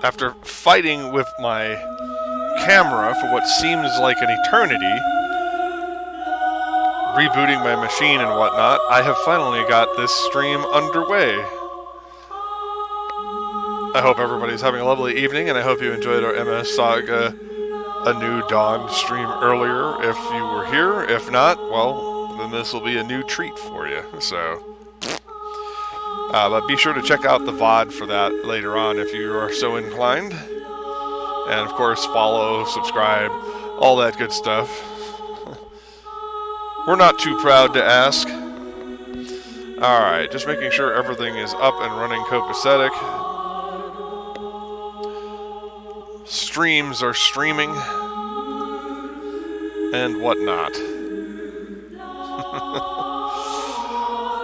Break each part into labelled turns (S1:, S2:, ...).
S1: after fighting with my camera for what seems like an eternity, rebooting my machine and whatnot, I have finally got this stream underway. I hope everybody's having a lovely evening, and I hope you enjoyed our MS Saga A New Dawn stream earlier if you were here. If not, well, then this will be a new treat for you. So, but be sure to check out the VOD for that later on if you are so inclined. And of course, follow, subscribe, all that good stuff. We're not too proud to ask. Alright, just making sure everything is up and running copacetic. Streams are streaming. And whatnot.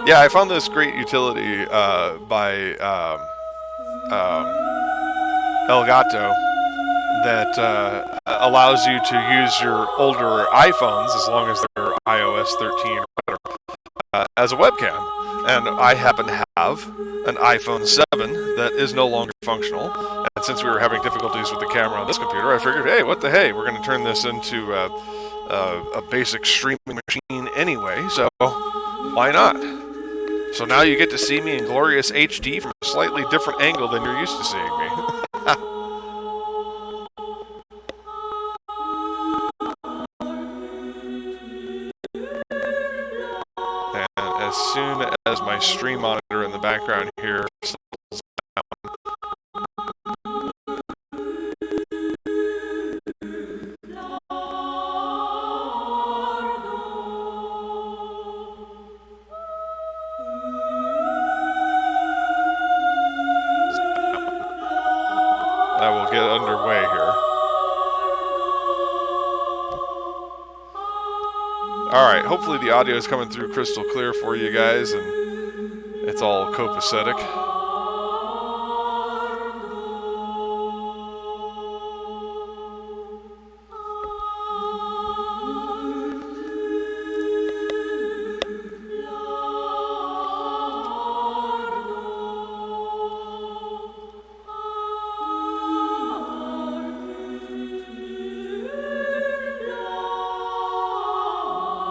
S1: Yeah, I found this great utility by Elgato that allows you to use your older iPhones, as long as they're iOS 13 or whatever, as a webcam. And I happen to have an iPhone 7 that is no longer functional. And since we were having difficulties with the camera on this computer, I figured, hey, what the hey, we're going to turn this into a basic streaming machine anyway, so why not? So now you get to see me in glorious HD from a slightly different angle than you're used to seeing me. And as soon as my stream monitor in the background here settles down, I will get underway here. Alright, hopefully the audio is coming through crystal clear for you guys, and it's all copacetic.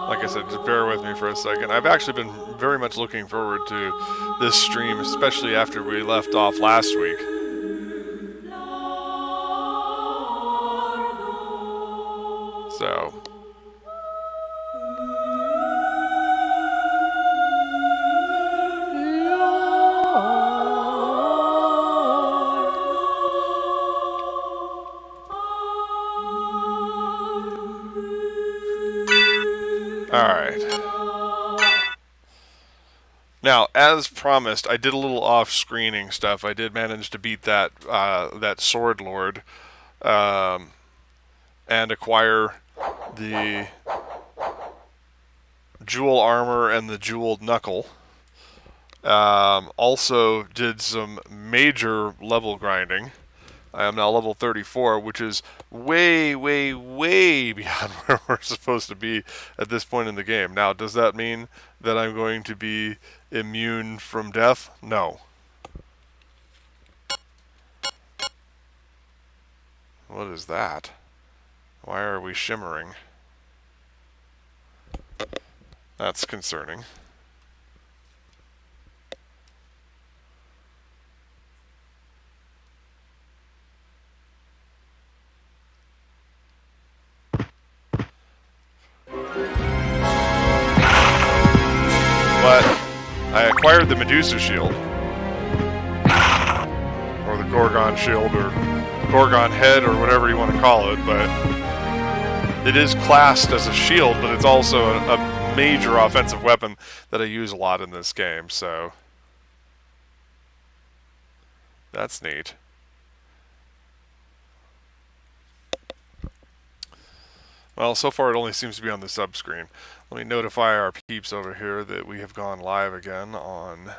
S1: Like I said, just bear with me for a second. I've actually been very much looking forward to this stream, especially after we left off last week. So, alright. Now, as promised, I did a little off-screening stuff. I did manage to beat that that Sword Lord and acquire the jewel armor and the jeweled knuckle. Also did some major level grinding. I am now level 34, which is way, way, way beyond where we're supposed to be at this point in the game. Now, does that mean that I'm going to be immune from death? No. What is that? Why are we shimmering? That's concerning. But I acquired the Medusa shield, or the Gorgon shield, or Gorgon head, or whatever you want to call it, but it is classed as a shield, but it's also a major offensive weapon that I use a lot in this game, so that's neat. Well, so far it only seems to be on the sub-screen. Let me notify our peeps over here that we have gone live again on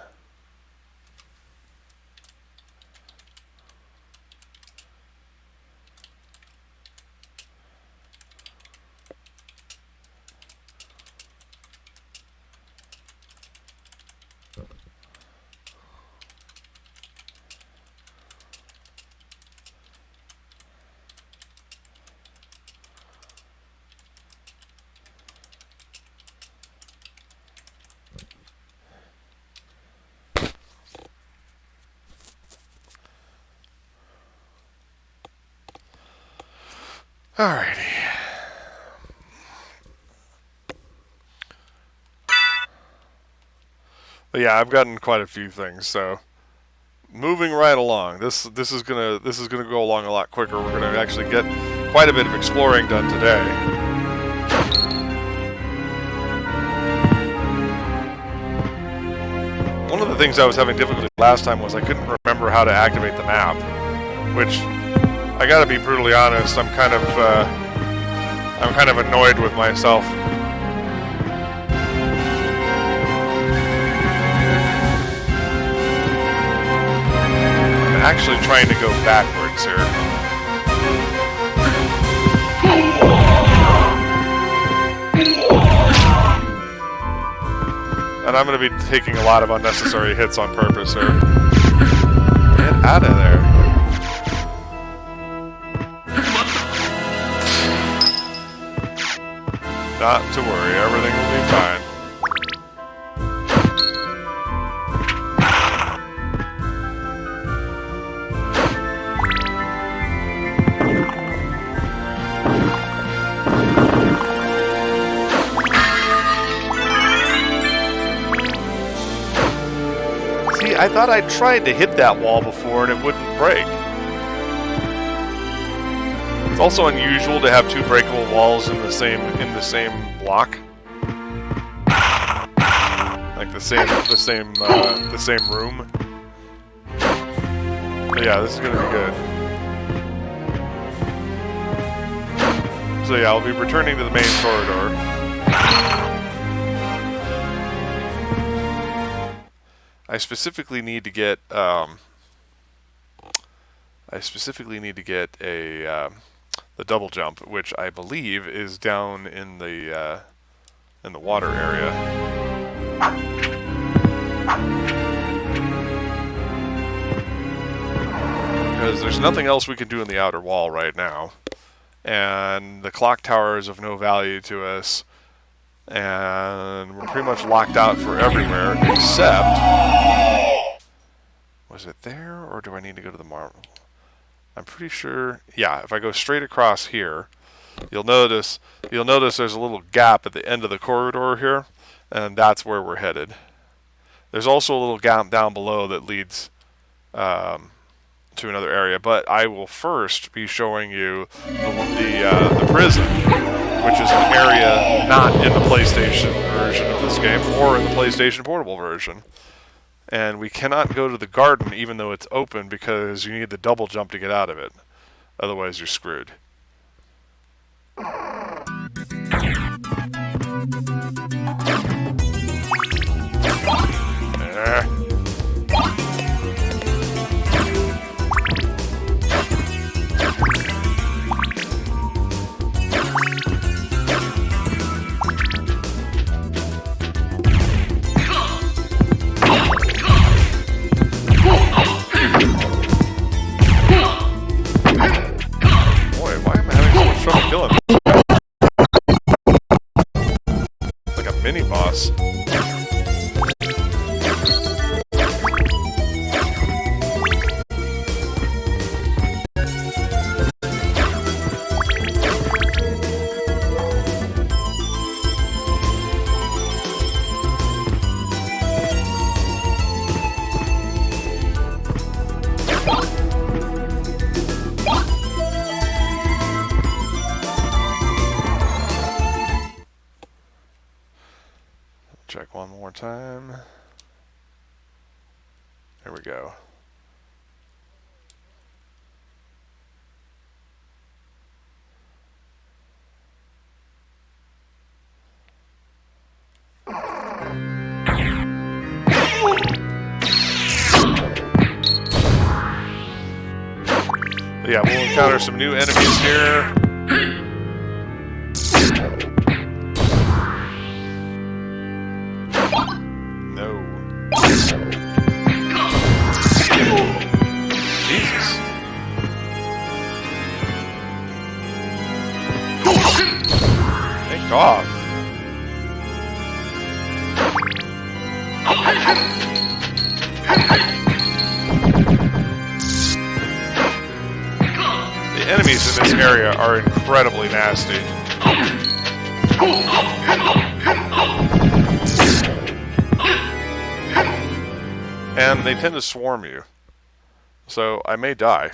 S1: Alrighty. But yeah, I've gotten quite a few things, so moving right along. This is gonna go along a lot quicker. We're gonna actually get quite a bit of exploring done today. One of the things I was having difficulty last time was I couldn't remember how to activate the map, which I gotta be brutally honest, I'm kind of annoyed with myself. I'm actually trying to go backwards here. And I'm going to be taking a lot of unnecessary hits on purpose here. Get out of there. Not to worry, everything will be fine. I thought I tried to hit that wall before and it wouldn't break. It's also unusual to have two breakable walls in the same block, like the same room. But yeah, this is gonna be good. So yeah, I'll be returning to the main corridor. I specifically need to get the double jump, which I believe is down in the water area. Because there's nothing else we can do in the outer wall right now, and the clock tower is of no value to us. And we're pretty much locked out for everywhere, except... Was it there, or do I need to go to the marble? I'm pretty sure... Yeah, if I go straight across here, you'll notice there's a little gap at the end of the corridor here, and that's where we're headed. There's also a little gap down below that leads to another area, but I will first be showing you the prison, which is an area not in the PlayStation version of this game, or in the PlayStation Portable version. And we cannot go to the garden even though it's open because you need the double jump to get out of it. Otherwise you're screwed. Trouble killing him. Like a mini boss. Check one more time. There we go. Yeah, we'll encounter some new enemies here. Jesus. Thank God. enemies in this area are incredibly nasty. And they tend to swarm you. So I may die.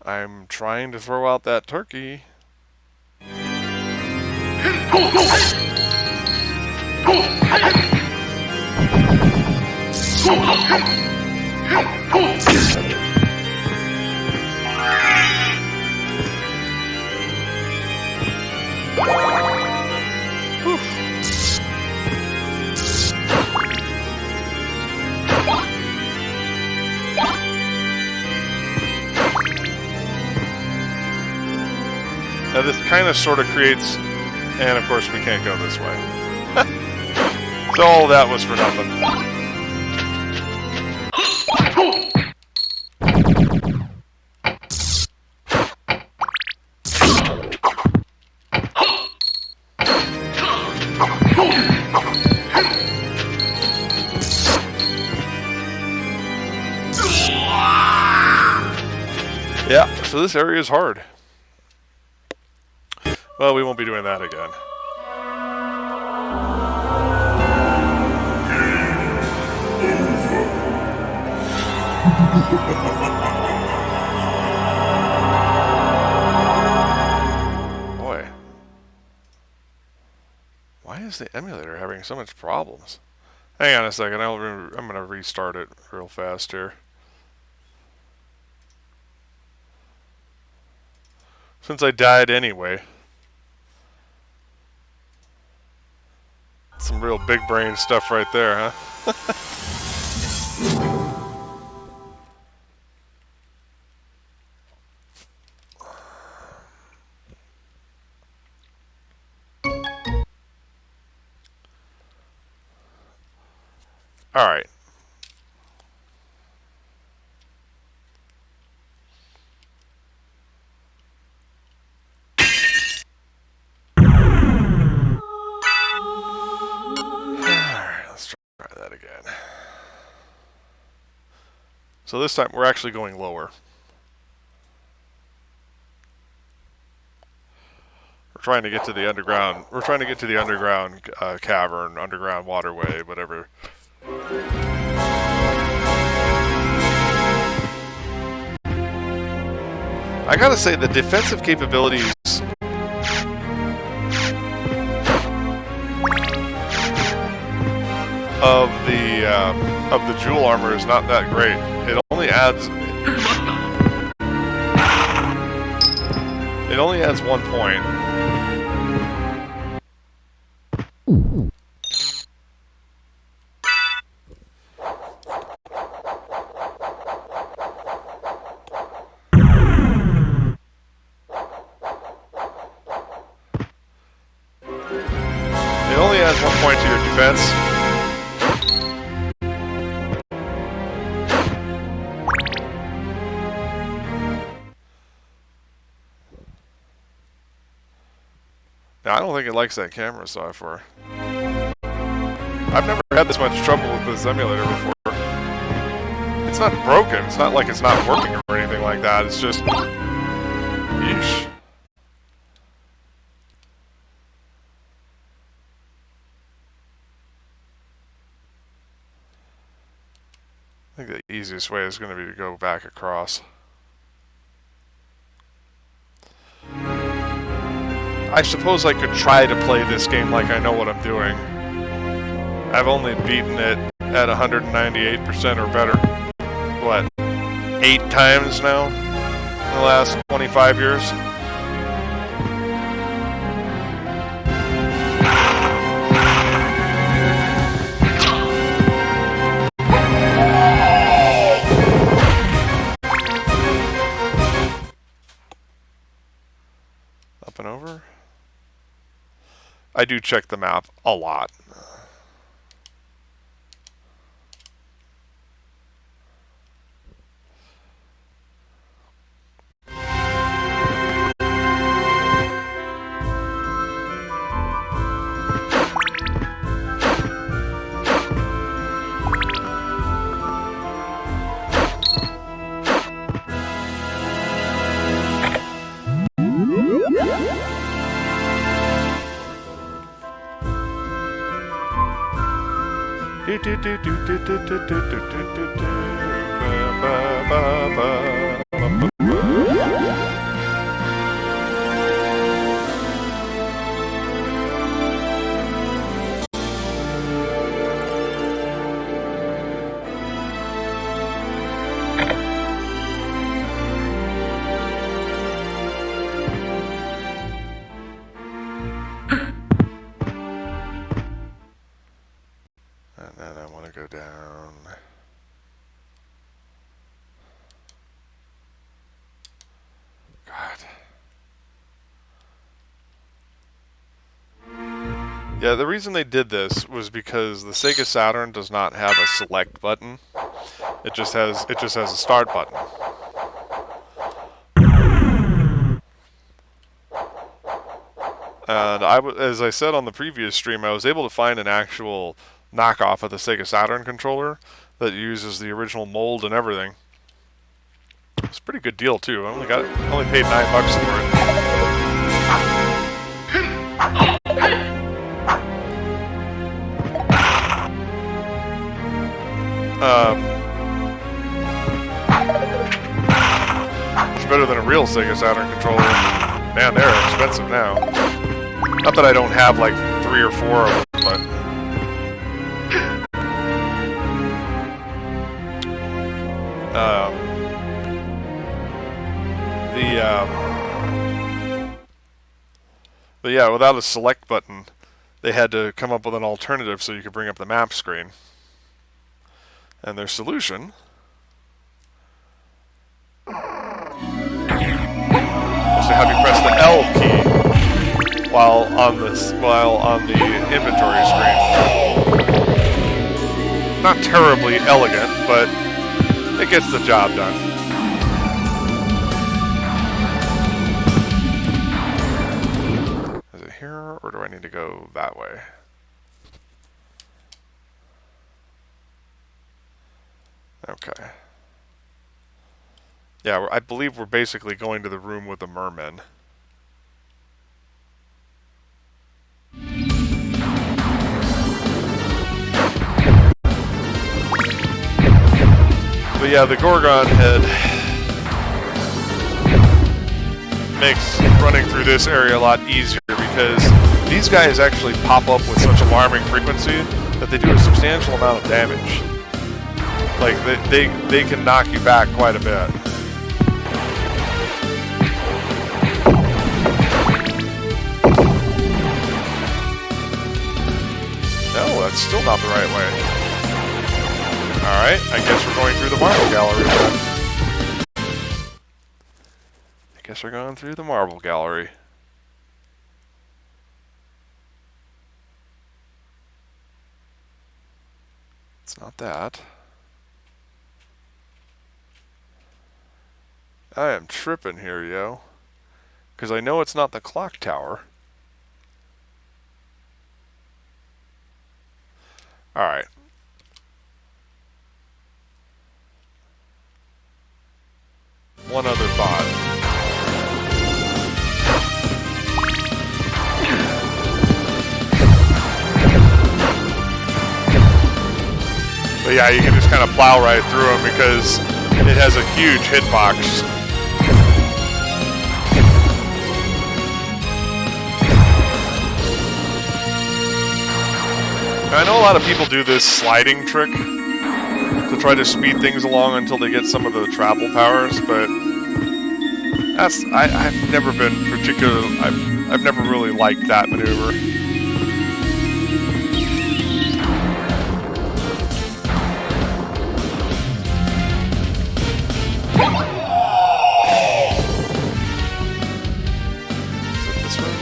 S1: I'm trying to throw out that turkey. Now this kind of sort of creates, and of course we can't go this way. So all that was for nothing. Yeah, so this area is hard. Well, we won't be doing that again. Boy. Why is the emulator having so much problems? Hang on a second, I'm going to restart it real fast here. Since I died anyway. Some real big brain stuff right there, huh? All right. So this time we're actually going lower. We're trying to get to the underground. We're trying to get to the underground cavern, underground waterway, whatever. I gotta say the defensive capabilities of the jewel armor is not that great. It only adds 1 point. It only adds 1 point to your defense. I don't think it likes that camera software. I've never had this much trouble with this emulator before. It's not broken. It's not like it's not working or anything like that. It's just... yeesh. I think the easiest way is going to be to go back across. I suppose I could try to play this game like I know what I'm doing. I've only beaten it at 198% or better. What? 8 times now? In the last 25 years? Up and over? I do check the map a lot. And then I want to go down. God. Yeah, the reason they did this was because the Sega Saturn does not have a select button. It just has a start button. And as I said on the previous stream, I was able to find an actual knockoff of the Sega Saturn controller that uses the original mold and everything. It's a pretty good deal too. I only paid $9 for it. It's better than a real Sega Saturn controller. Man, they're expensive now. Not that I don't have like 3 or 4 of them, but but yeah, without a select button, they had to come up with an alternative so you could bring up the map screen. And their solution was to have you press the L key while on the inventory screen. Not terribly elegant, but it gets the job done. Is it here, or do I need to go that way? Okay. Yeah, I believe we're basically going to the room with the mermen. But yeah, the Gorgon head makes running through this area a lot easier because these guys actually pop up with such alarming frequency that they do a substantial amount of damage. Like, they can knock you back quite a bit. No, that's still not the right way. Alright, I guess we're going through the marble gallery then. I guess we're going through the marble gallery. It's not that. I am tripping here, yo. Because I know it's not the clock tower. Alright. One other thought. But yeah, you can just kind of plow right through them because it has a huge hitbox. I know a lot of people do this sliding trick to try to speed things along until they get some of the travel powers, but I've never been I've never really liked that maneuver. Is it this way?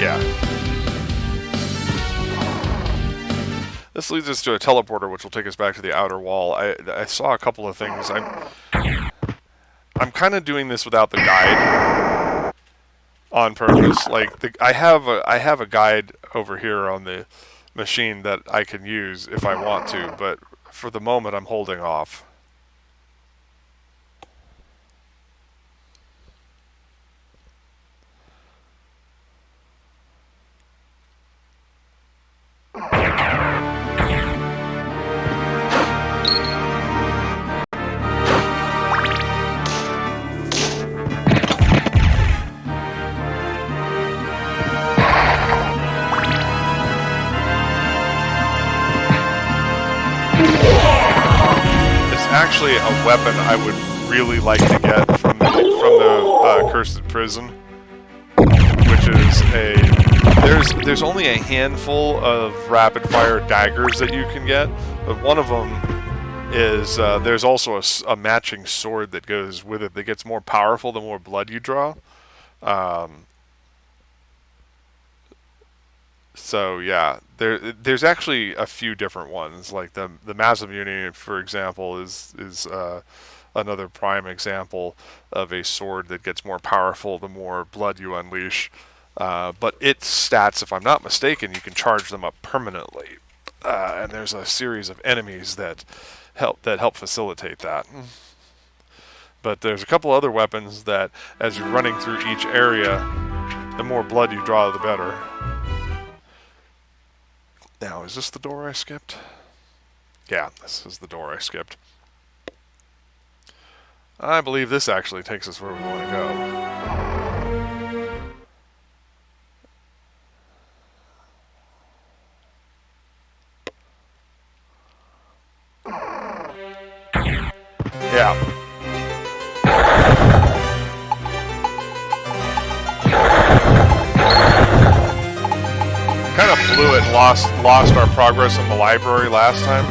S1: Yeah. This leads us to a teleporter, which will take us back to the outer wall. I saw a couple of things. I'm kind of doing this without the guide on purpose. Like I have a guide over here on the machine that I can use if I want to, but for the moment I'm holding off. actually a weapon I would really like to get from the Cursed Prison, which is there's only a handful of rapid fire daggers that you can get, but one of them is there's also a matching sword that goes with it that gets more powerful the more blood you draw. So yeah, there's actually a few different ones. Like the Massive Unity, for example, is another prime example of a sword that gets more powerful the more blood you unleash. But its stats, if I'm not mistaken, you can charge them up permanently, and there's a series of enemies that help facilitate that. But there's a couple other weapons that, as you're running through each area, the more blood you draw, the better. Now, is this the door I skipped? Yeah, this is the door I skipped. I believe this actually takes us where we want to go. Yeah. Kind of blew it and lost our progress in the library last time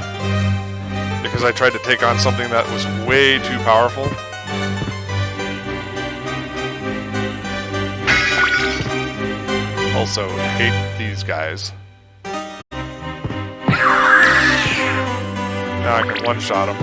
S1: because I tried to take on something that was way too powerful. Also, hate these guys. Now I can one-shot them.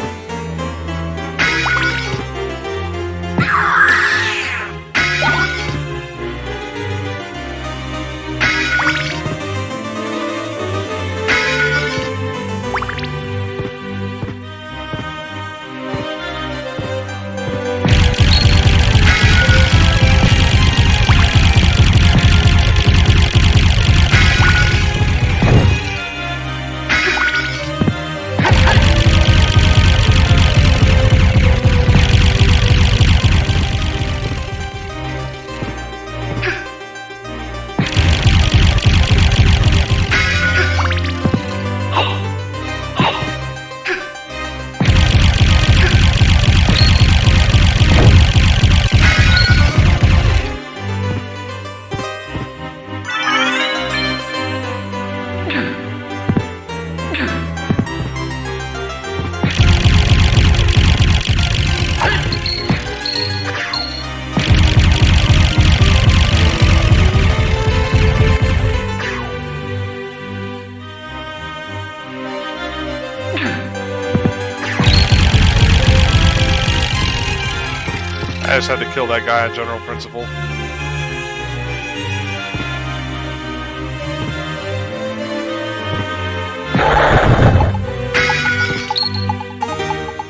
S1: I just had to kill that guy on general principle.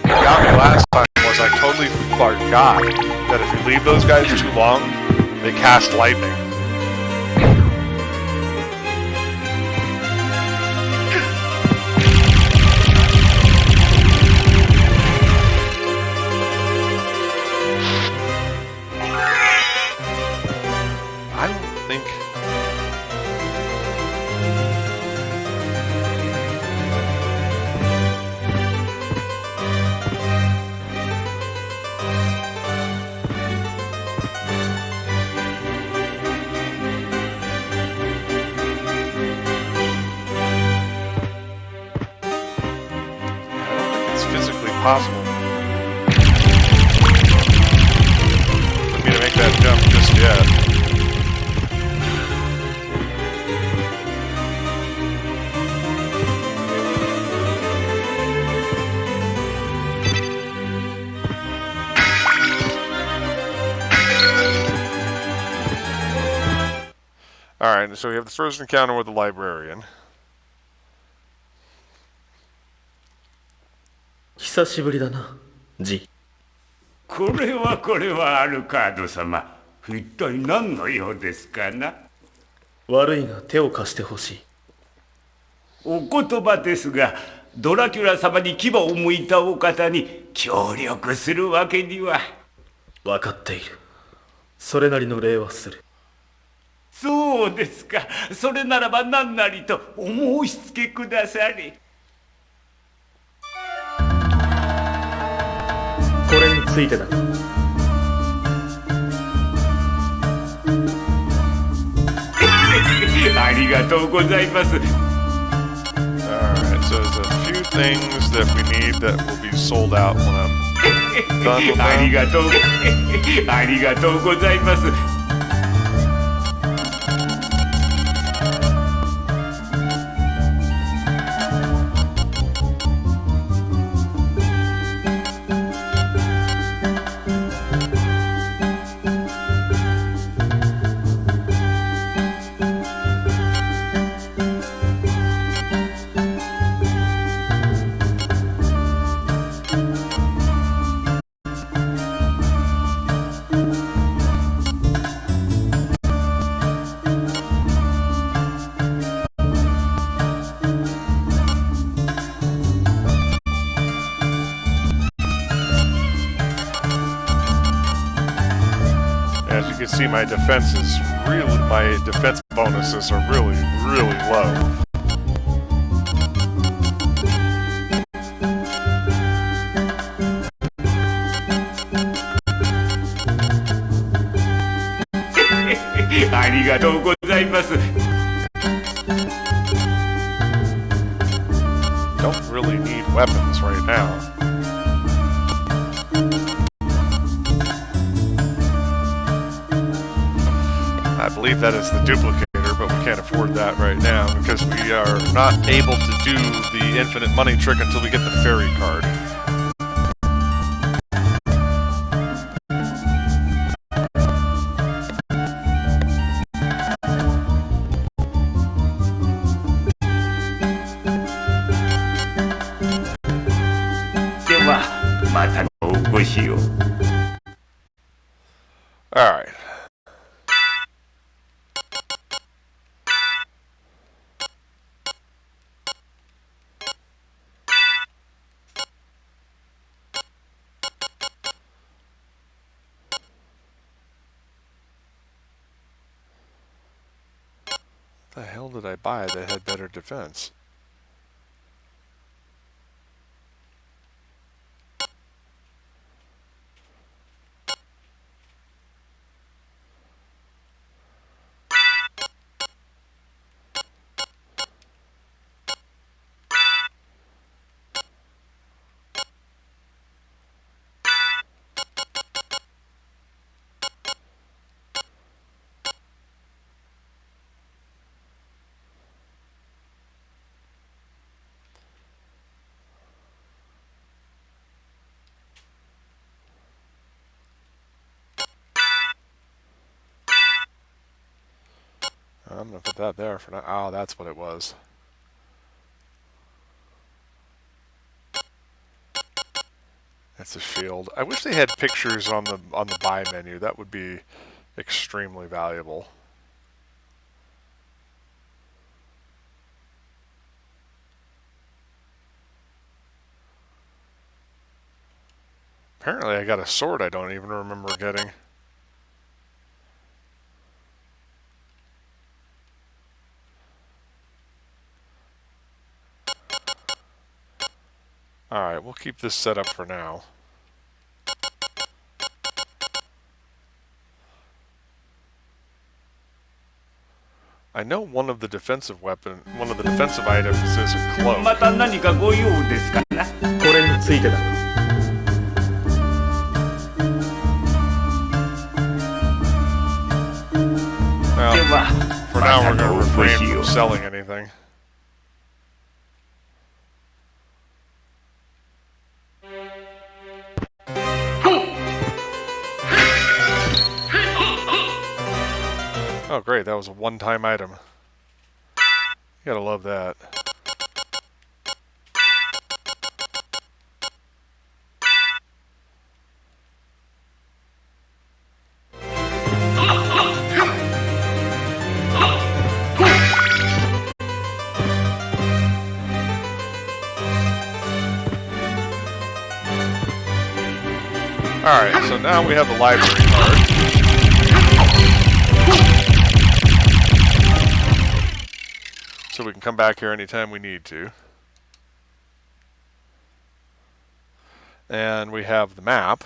S1: What got me last time was I totally forgot that if you leave those guys too long, they cast lightning. Possible for me to make that jump just yet. Alright, so we have the first encounter with the librarian.
S2: 久しぶりだな、ジ。
S3: これはアルカード様。一体何の用ですかな。
S2: 悪いが手を貸してほしい。
S3: お言葉ですが、ドラキュラ様に牙を向いたお方に協力するわけには。
S2: 分かっている。それなりの礼はする。
S3: そうですか。それならば何なりとお申し付けくだされ。
S2: ついてだ。
S3: ありがとうございます。
S1: Alright, so there's a few things that we need that will be sold out when I'm done with
S3: あり
S1: them.
S3: がとうありがとうございます。
S1: As you can see, my defense bonuses are really, really low. Don't really need weapons right now. I believe that is the duplicator, but we can't afford that right now because we are not able to do the infinite money trick until we get the fairy card. Alright. What the hell did I buy that had better defense? I'm going to put that there for now. Oh, that's what it was. That's a shield. I wish they had pictures on the buy menu. That would be extremely valuable. Apparently I got a sword I don't even remember getting. Alright, we'll keep this set up for now. I know one of the defensive items is a cloak.
S3: また何かご用ですかな。
S2: これについてだ。
S1: Well, for now we're going to refrain from selling anything. Oh great, that was a one-time item. You gotta love that. Alright, so now we have the library card. So we can come back here anytime we need to. And we have the map.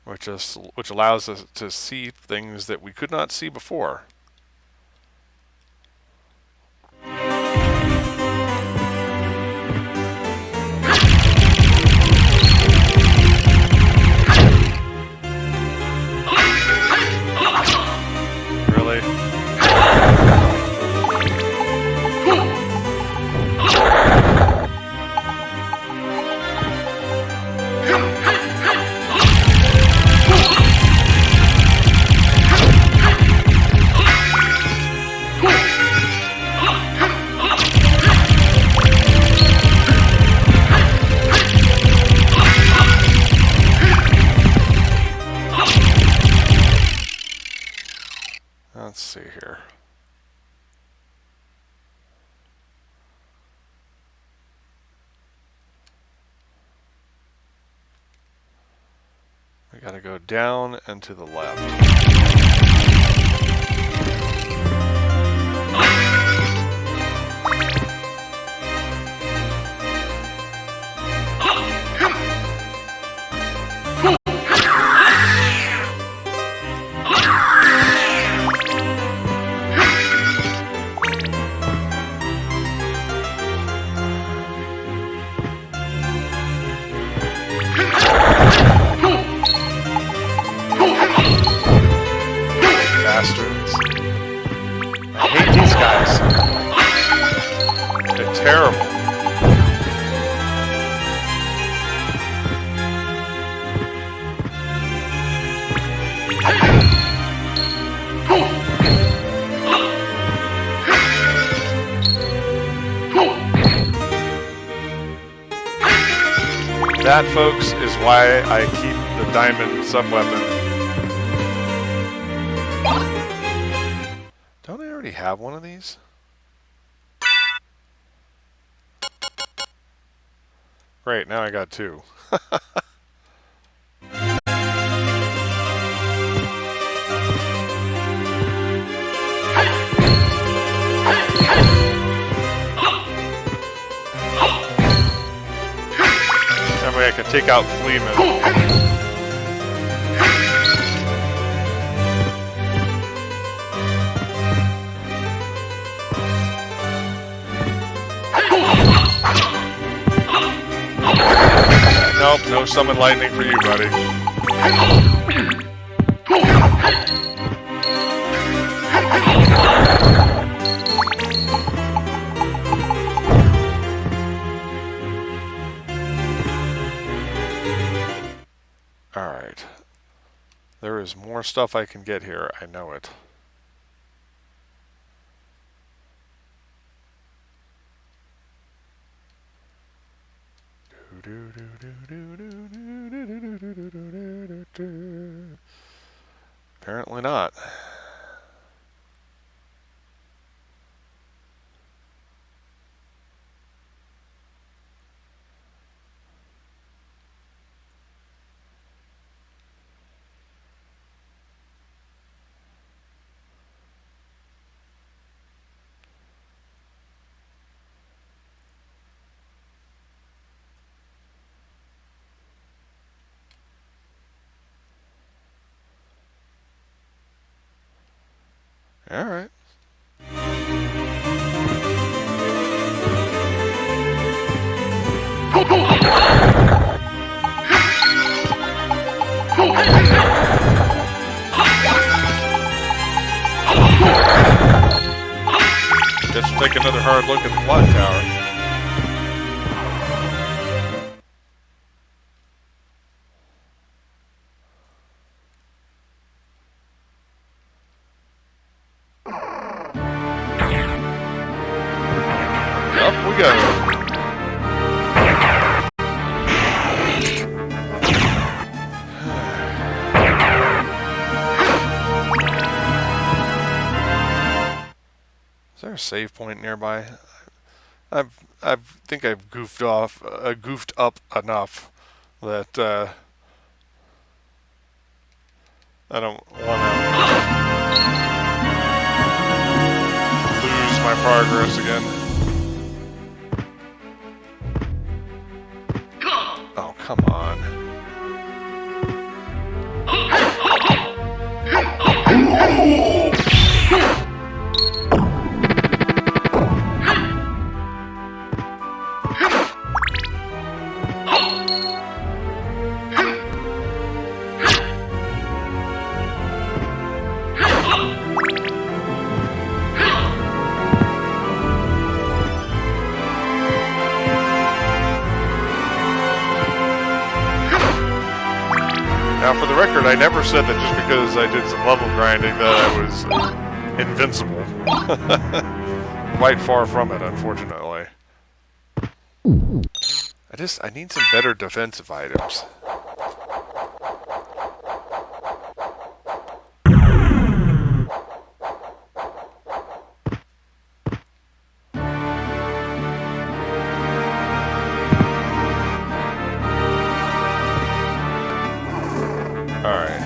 S1: which allows us to see things that we could not see before. Really? Let's see here. We gotta go down and to the left. Bastards. I hate these guys. They're terrible. That, folks, is why I keep the diamond sub-weapon. Don't I already have one of these? Great, now I got two. That way I can take out Fleeman. Nope, no summon lightning for you, buddy. Alright. There is more stuff I can get here, I know it. Apparently not. All right. Guess we'll take another hard look at the clock tower. Up we go. Is there a save point nearby? I think I've goofed up enough that I don't want to lose my progress again. Oh, come on. Now, for the record, I never said that just because I did some level grinding that I was invincible. Quite far from it, unfortunately. I need some better defensive items. Alright.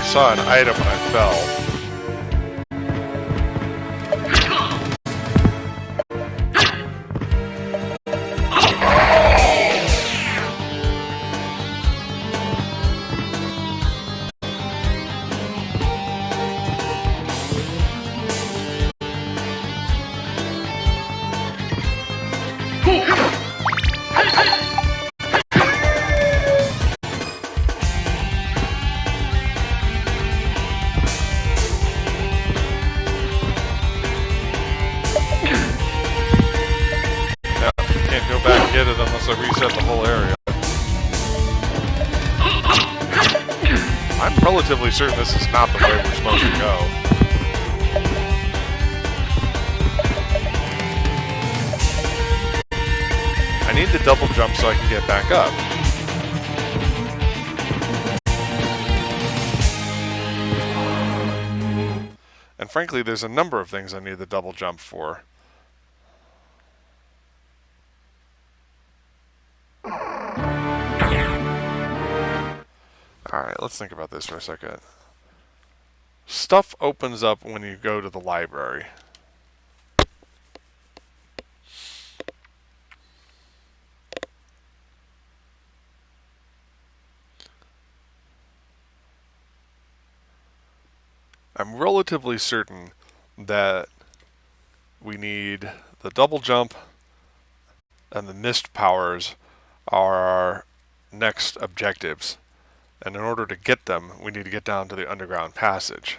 S1: Saw an item when I fell. Get it unless I reset the whole area. I'm relatively certain this is not the way we're supposed to go. I need to double jump so I can get back up. And frankly, there's a number of things I need the double jump for. Alright, let's think about this for a second. Stuff opens up when you go to the library. I'm relatively certain that we need the double jump and the mist powers are our next objectives. And in order to get them, we need to get down to the underground passage.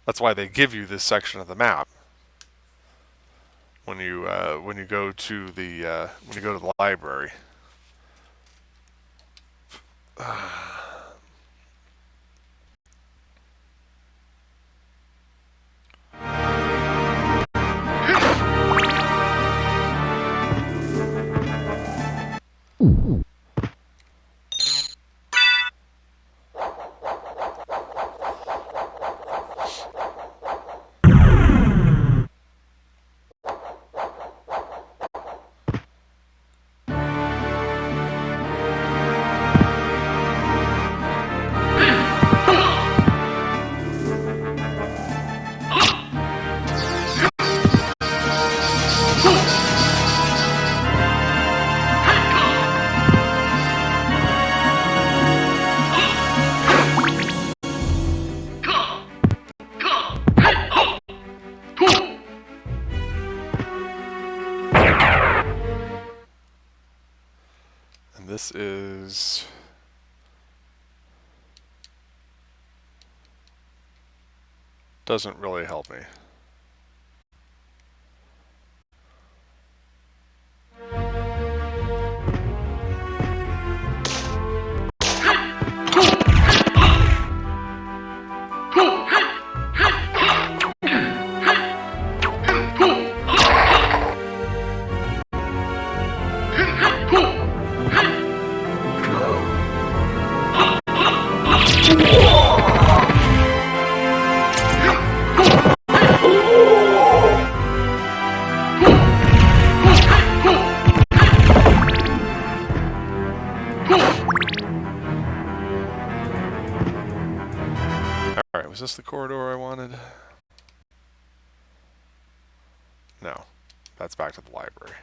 S1: That's why they give you this section of the map when you go to the library. this is... doesn't really help me. Was this the corridor I wanted? No. That's back to the library.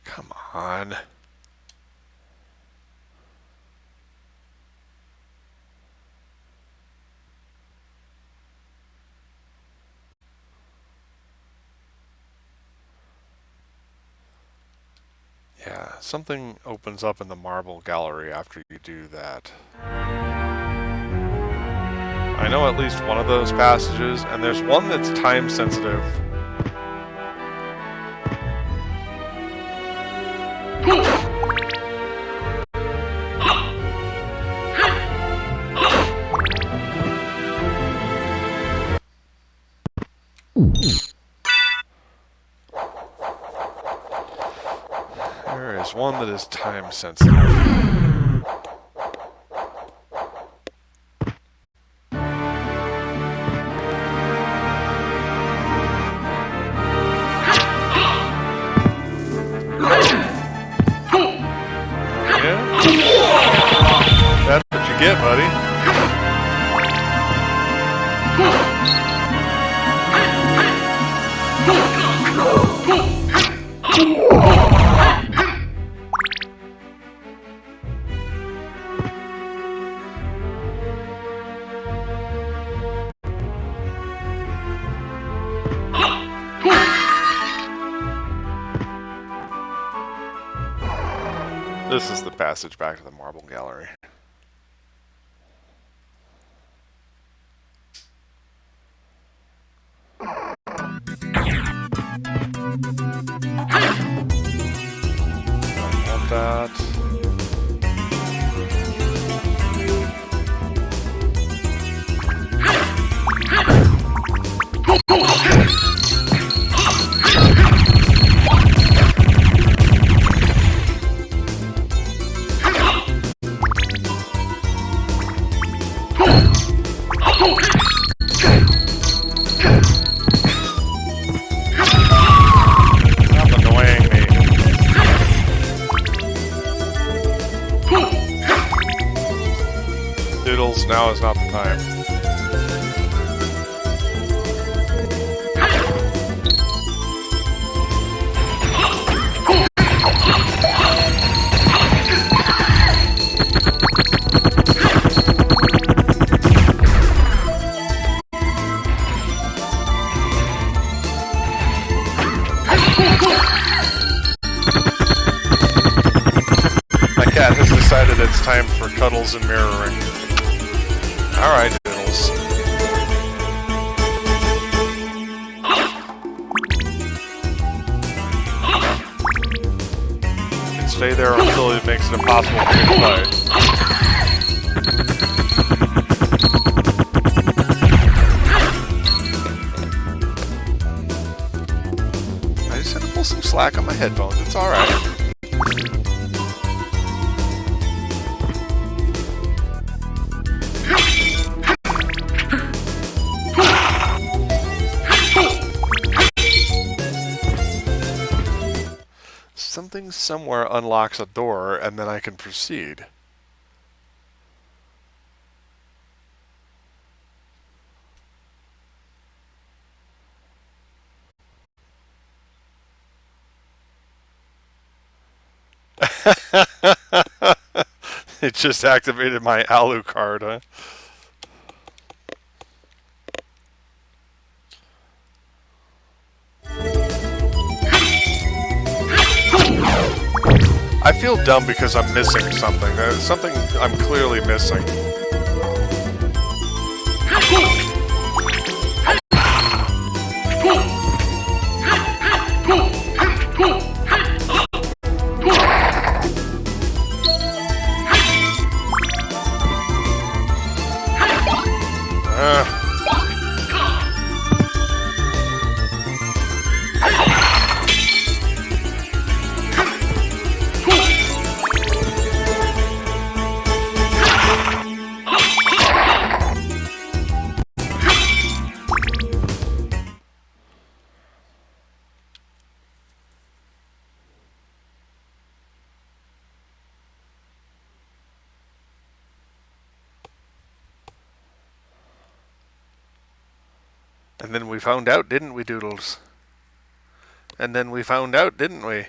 S1: Come on. Yeah, something opens up in the marble gallery after you do that. I know at least one of those passages, and there's one that's time sensitive. There is one that is time sensitive. That's what you get, buddy. This is the passage back to the marble gallery. I want that. Now is not the time. My cat has decided it's time for cuddles and mirroring. Alright, Diddles. You can stay there until it makes it impossible for you to play. I just had to pull some slack on my headphones. It's alright. something somewhere unlocks a door, and then I can proceed. It just activated my Alucard, huh? I feel dumb because I'm missing something. There's something I'm clearly missing. And then we found out, didn't we, Doodles? And then we found out, didn't we?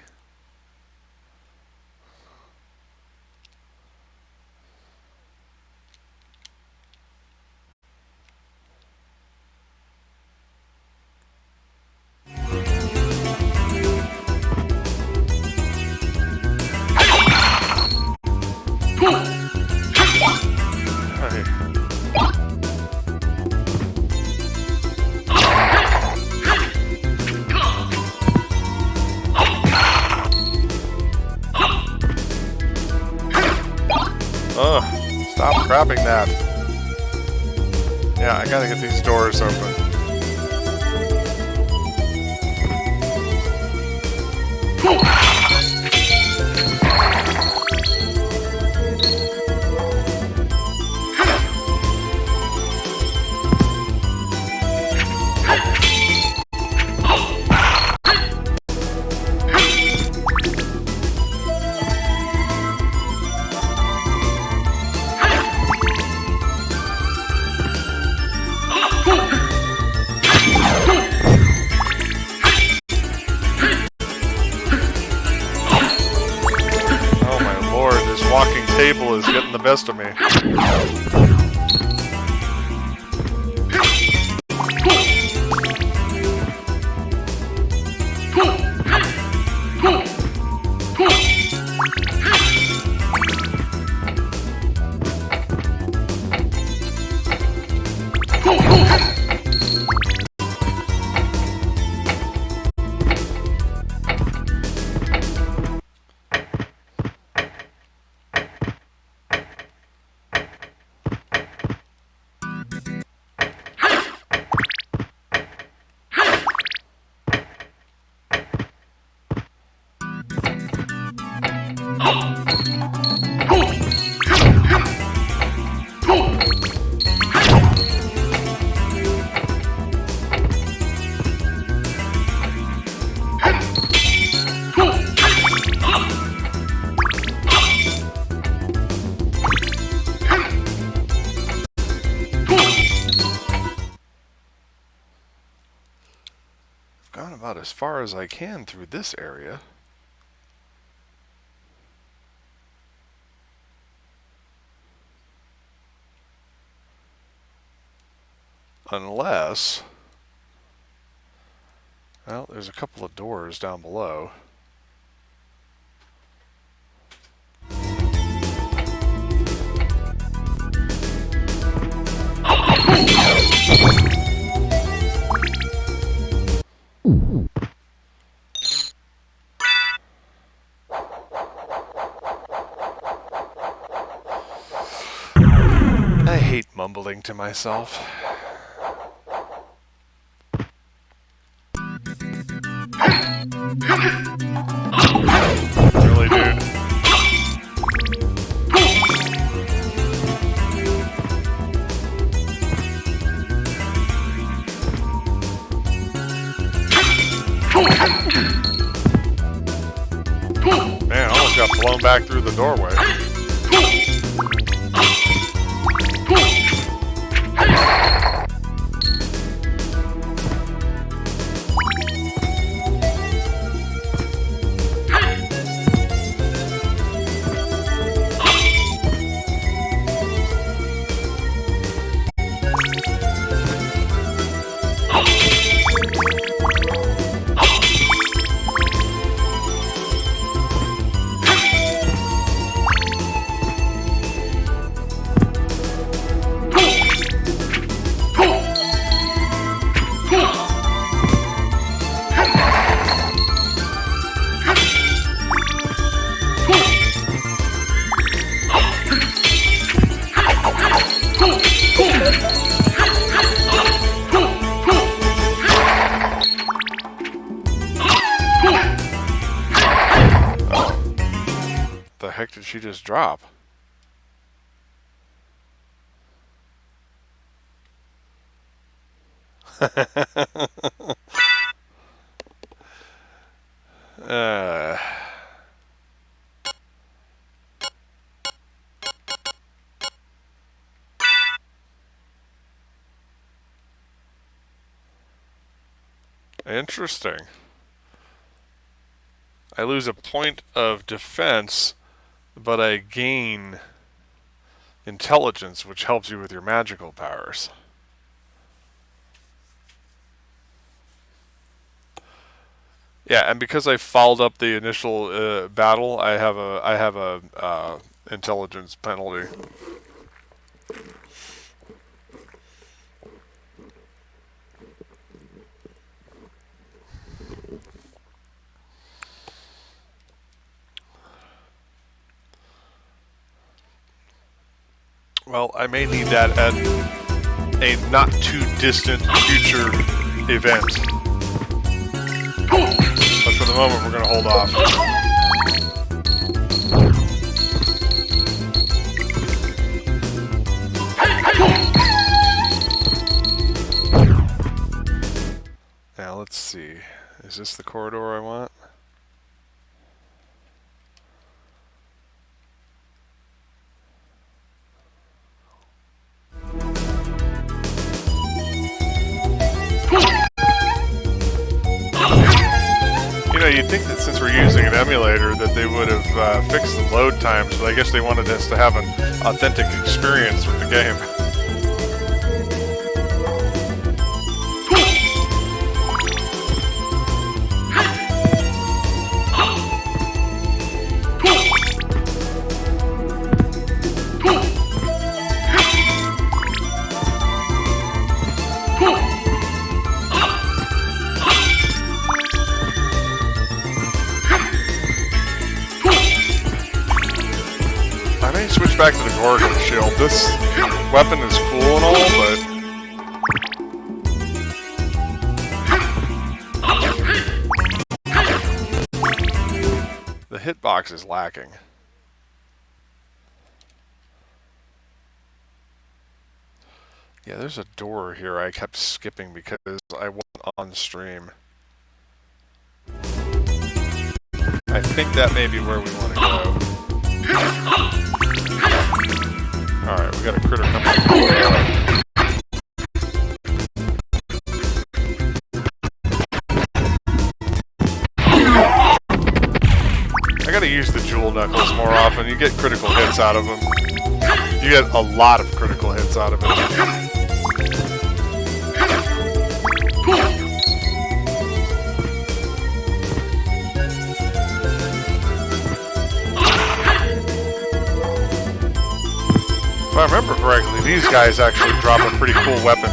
S1: Stop grabbing that. Yeah, I gotta get these doors open. Table is getting the best of me. Gone about as far as I can through this area. Unless, well, there's a couple of doors down below. I hate mumbling to myself. Really, dude. got blown back through the doorway. The heck did she just drop? Interesting. I lose a point of defense, but I gain intelligence, which helps you with your magical powers. Yeah, and because I fouled up the initial battle, I have a intelligence penalty. Well, I may need that at a not too distant future event. But for the moment, we're going to hold off. Now, let's see. Is this the corridor I want? You'd think that since we're using an emulator that they would have fixed the load times, but I guess they wanted us to have an authentic experience with the game. Back to the Gorgon shield. This weapon is cool and all, but the hitbox is lacking. Yeah, there's a door here I kept skipping because I wasn't on stream. I think that may be where we want to go. Alright, we got a critter coming. I gotta use the jewel knuckles more often. You get critical hits out of them. You get a lot of critical hits out of it. If I remember correctly, these guys actually drop a pretty cool weapon.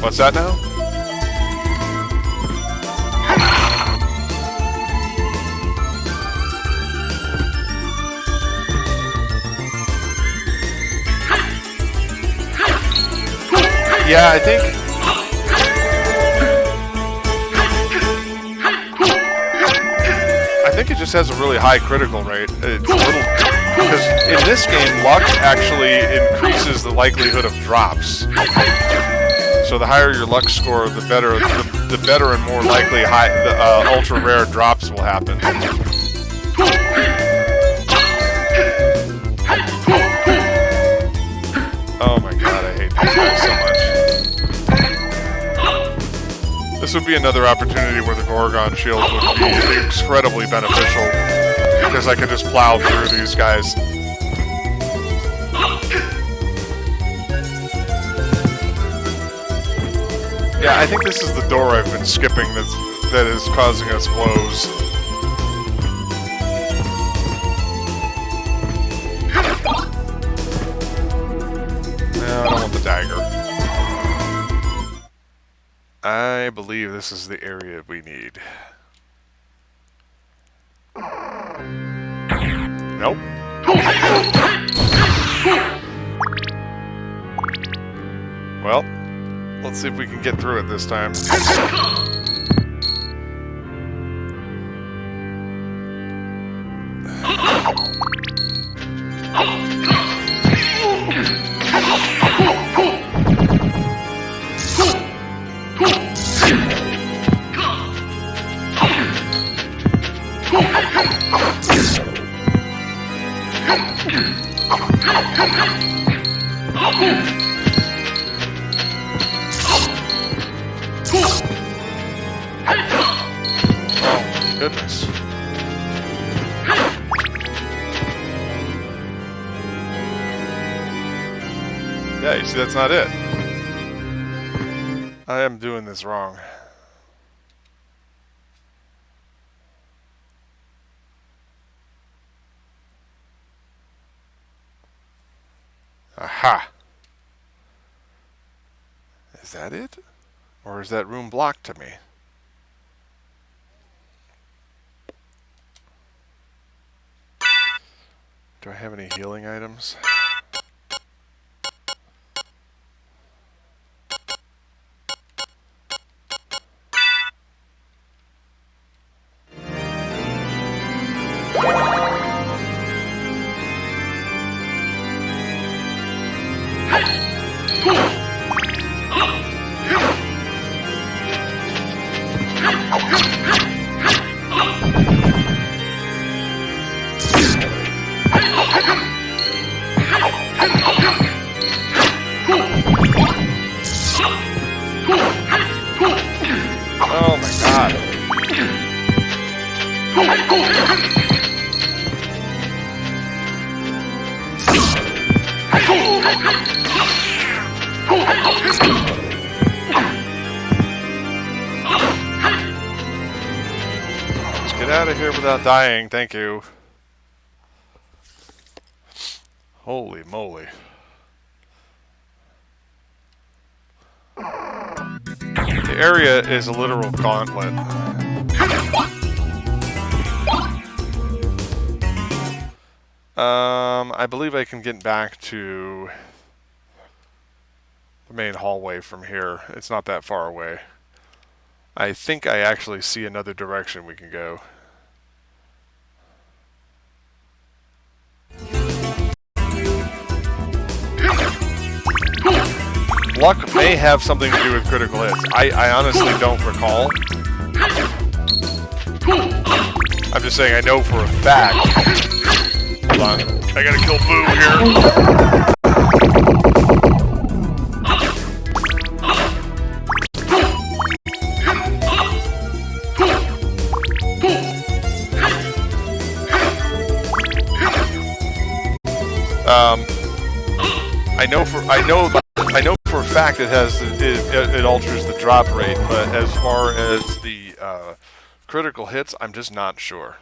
S1: What's that now? Yeah, I think... I think it just has a really high critical rate. It's a little... Because in this game, luck actually increases the likelihood of drops. So the higher your luck score, the better and more likely ultra rare drops will happen. Oh my god, I hate these guys so much. This would be another opportunity where the Gorgon shield would be incredibly beneficial, because I could just plow through these guys. Yeah, I think this is the door I've been skipping that is causing us woes. No, I don't want the dagger. I believe this is the area we need. Nope. Well, let's see if we can get through it this time. Goodness. Yeah, you see, that's not it. I am doing this wrong. Aha! Is that it? Or is that room blocked to me? Do I have any healing items? Oh my god. Let's get out of here without dying, thank you. Holy moly. The area is a literal gauntlet. I believe I can get back to the main hallway from here. It's not that far away. I think I actually see another direction we can go. Luck may have something to do with critical hits. I honestly don't recall. I'm just saying I know for a fact. Hold on. I gotta kill Boo here. I know for a fact it alters the drop rate, but as far as the critical hits, I'm just not sure.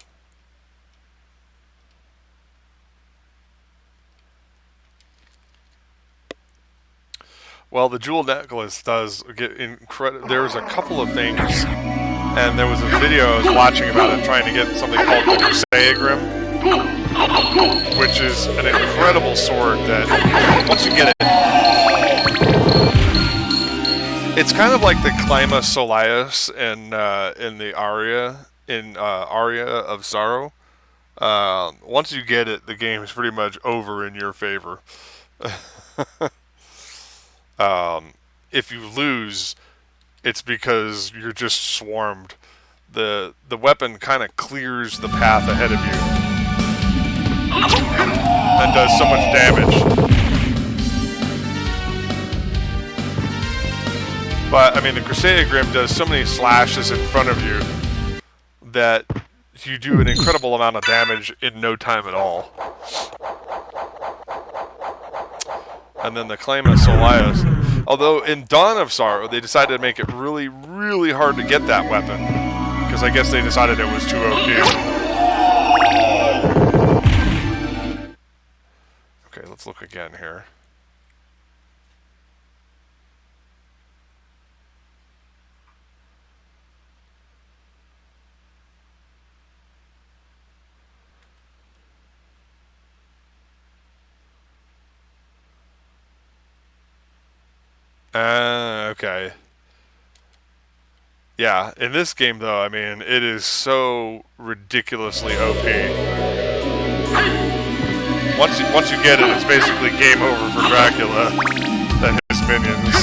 S1: Well, the jewel necklace does get incredible. There's a couple of things, and there was a video I was watching about it, trying to get something called the Sega, which is an incredible sword that once you get it, it's kind of like the Clima Solias in the Aria of Sorrow. Once you get it, the game is pretty much over in your favor. if you lose, it's because you're just swarmed. The weapon kind of clears the path ahead of you and does so much damage. But I mean, the Crusader Grim does so many slashes in front of you that you do an incredible amount of damage in no time at all. And then the Claim of Solias. Although in Dawn of Sorrow, they decided to make it really, really hard to get that weapon. Because I guess they decided it was too OP. Okay, let's look again here. Okay. Yeah, in this game though, I mean, it is so ridiculously OP. Once you get it, it's basically game over for Dracula and his minions.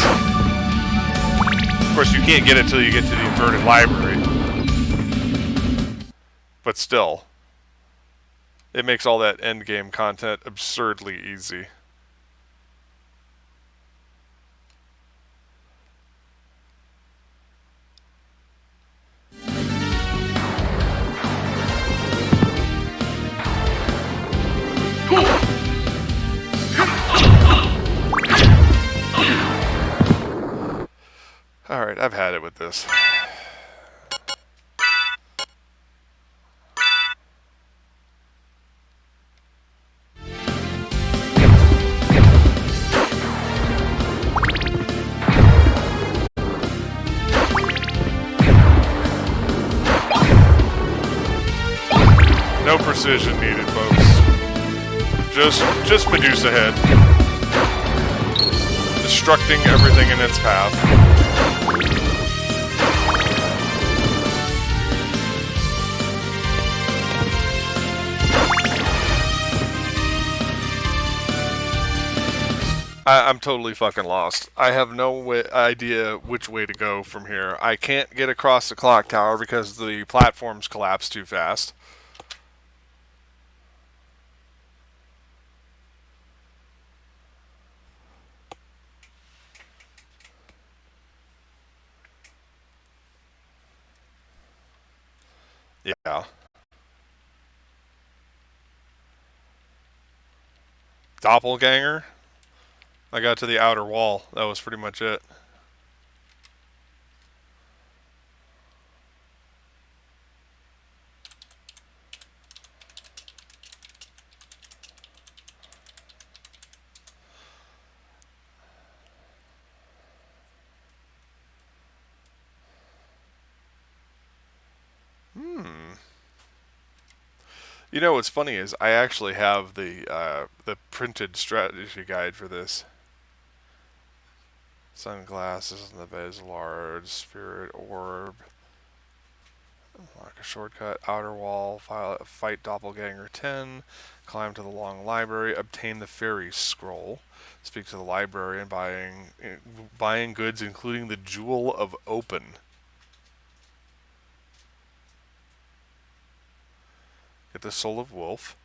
S1: Of course, you can't get it till you get to the inverted library. But still, it makes all that endgame content absurdly easy. Alright, I've had it with this. No precision needed, folks. Just Medusa head. Destructing everything in its path. I'm totally fucking lost. I have no idea which way to go from here. I can't get across the clock tower because the platforms collapse too fast. Yeah. Doppelganger? I got to the outer wall. That was pretty much it. You know what's funny is I actually have the printed strategy guide for this. Sunglasses in the Basilard, Spirit Orb. Unlock a shortcut, outer wall, fight Doppelganger 10, climb to the long library, obtain the fairy scroll, speak to the librarian, buying goods including the Jewel of Open. Get the Soul of Wolf,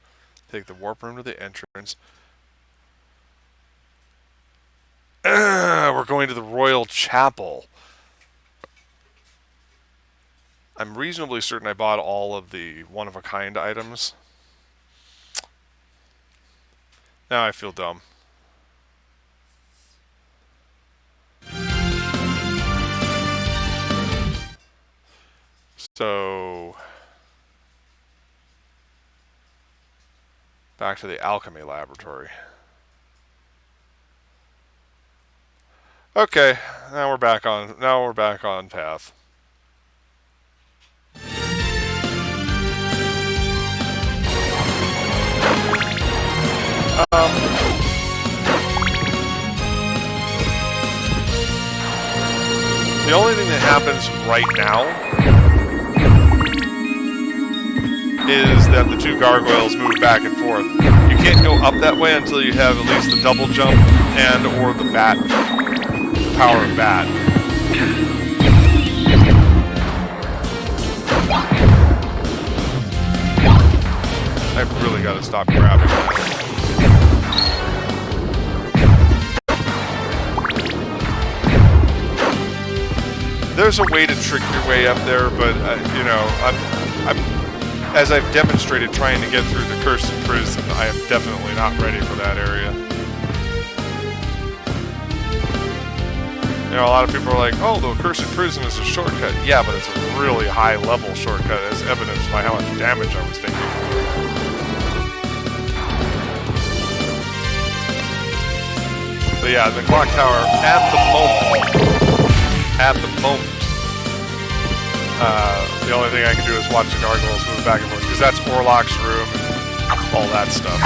S1: take the warp room to the entrance. We're going to the Royal Chapel. I'm reasonably certain I bought all of the one-of-a-kind items. Now I feel dumb. So, back to the alchemy laboratory. Okay, now we're back on path. The only thing that happens right now is that the two gargoyles move back and forth. You can't go up that way until you have at least the double jump and or the bat power of that. I really gotta stop grabbing that. There's a way to trick your way up there, but you know, as I've demonstrated trying to get through the Cursed Prison, I am definitely not ready for that area. You know, a lot of people are like, oh, the Cursed Prison is a shortcut. Yeah, but it's a really high-level shortcut, as evidenced by how much damage I was taking. But yeah, the clock tower, at the moment, the only thing I can do is watch the gargoyles move back and forth, because that's Orlok's room and all that stuff.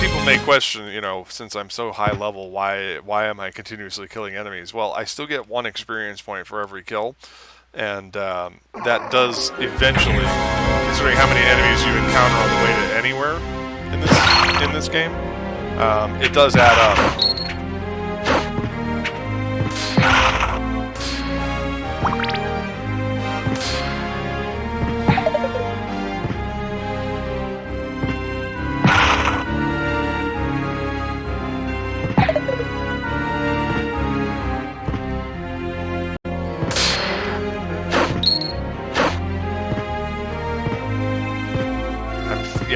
S1: People may question, you know, since I'm so high level, why am I continuously killing enemies? Well, I still get 1 experience point for every kill, and that does eventually, considering how many enemies you encounter on the way to anywhere in this game, it does add up.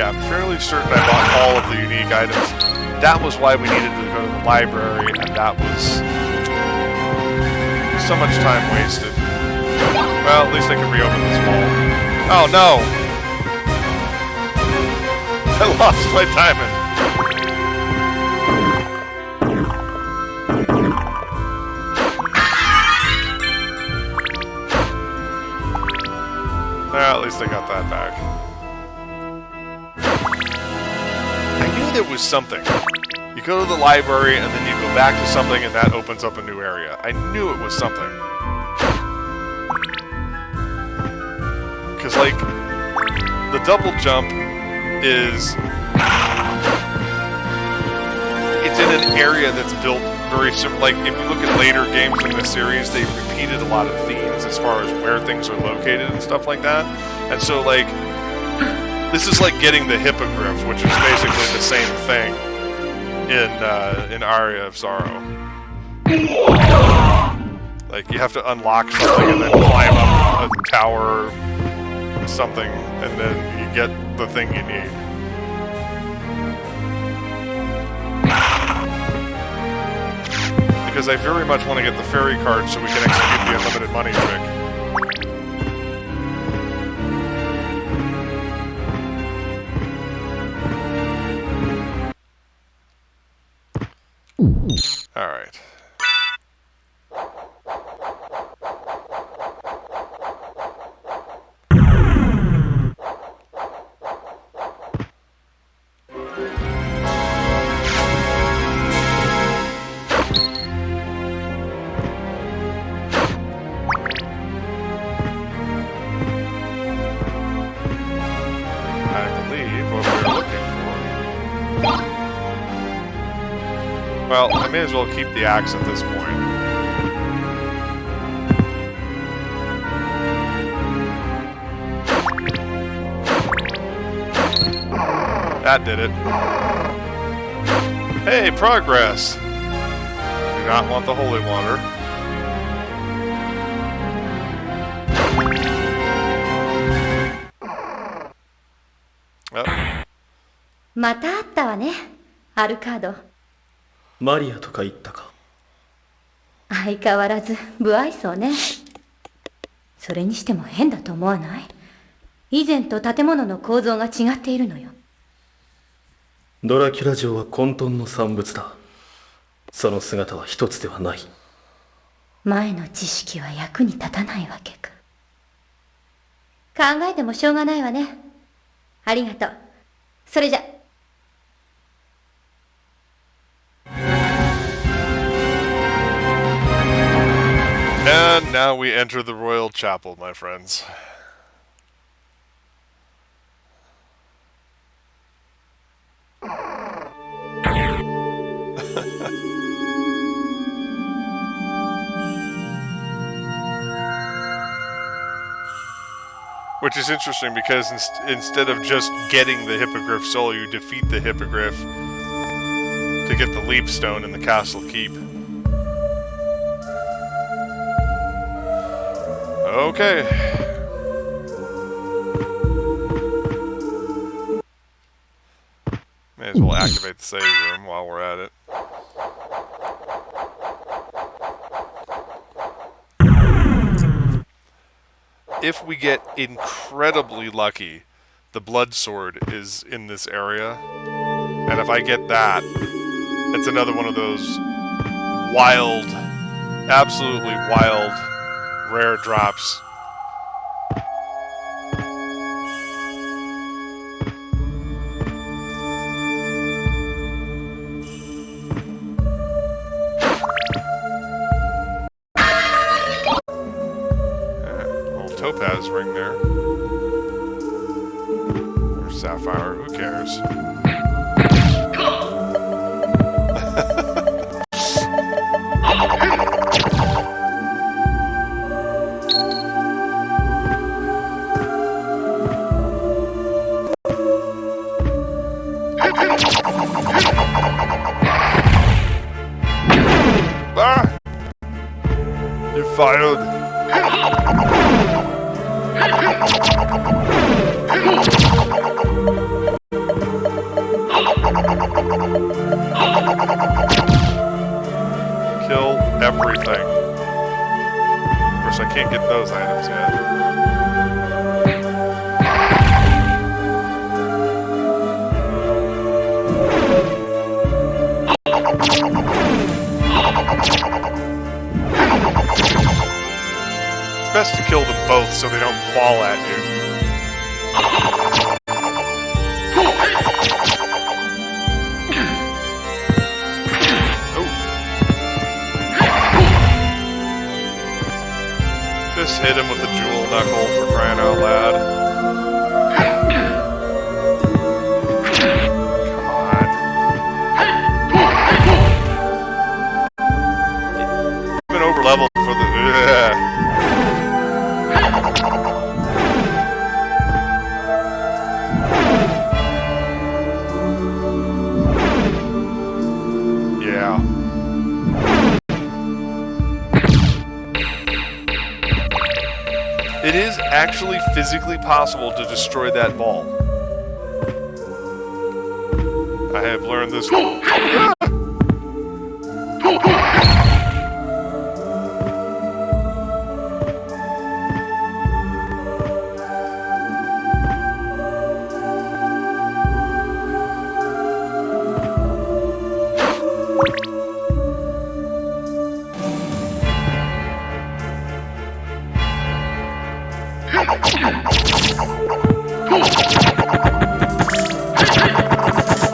S1: I'm fairly certain I bought all of the unique items. That was why we needed to go to the library, and that was so much time wasted. Well, at least I can reopen this wall. Oh no! I lost my diamond. Well, at least I got that back. There was something. You go to the library and then you go back to something and that opens up a new area. I knew it was something. Because, like, the double jump is... It's in an area that's built very similar. Like, if you look at later games in this series, they've repeated a lot of themes as far as where things are located and stuff like that. And so, like... This is like getting the Hippogriff, which is basically the same thing in Aria of Sorrow. Like, you have to unlock something and then climb up a tower or something, and then you get the thing you need. Because I very much want to get the fairy card so we can execute the unlimited money trick. Alright. Well, I may as well keep the axe at this point. That did it. Hey, progress! Do not want the holy water. Oh.
S4: また会ったわね、アルカード。
S2: マリアとか言ったか。
S4: 相変わらず不愛想ね。それにしても変だと思わない？以前と建物の構造が違っているのよ。
S2: ドラキュラ城は混沌の産物だ。その姿は一つではない。
S4: 前の知識は役に立たないわけか。考えてもしょうがないわね。ありがとう。それじゃ。
S1: And now we enter the royal chapel, my friends. Which is interesting because instead of just getting the Hippogriff soul, you defeat the Hippogriff to get the leap stone in the castle keep. Okay. May as well activate the save room while we're at it. If we get incredibly lucky, the blood sword is in this area. And if I get that, it's another one of those wild, absolutely wild, rare drops. Topaz ring there. Or sapphire, who cares? Ah! You're fired. Kill everything. Of course, I can't get those items yet. It's best to kill them both so they don't fall at you. Just hit him with the jewel knuckle for crying out loud. Come on. I've been over leveled for the. Yeah. It is actually physically possible to destroy that ball. I have learned this.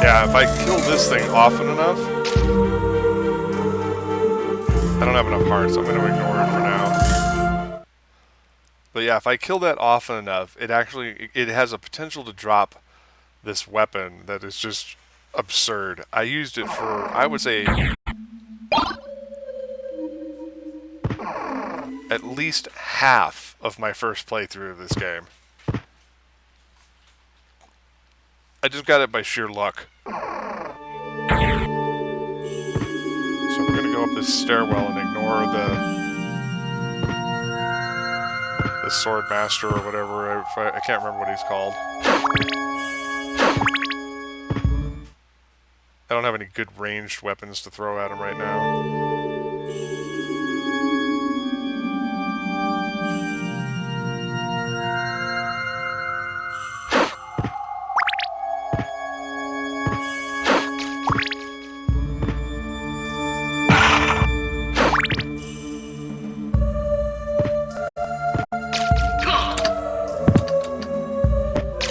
S1: Yeah, if I kill this thing often enough... I don't have enough hearts, so I'm going to ignore it for now. But yeah, if I kill that often enough, it has a potential to drop this weapon that is just absurd. I used it for, I would say, at least half of my first playthrough of this game. I just got it by sheer luck. So we're gonna go up this stairwell and ignore the sword master or whatever. I can't remember what he's called. I don't have any good ranged weapons to throw at him right now.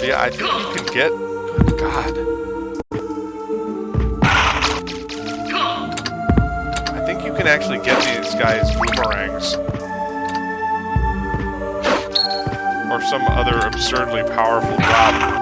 S1: Yeah, I think you can get... Good God. I think you can actually get these guys boomerangs. Or some other absurdly powerful drop.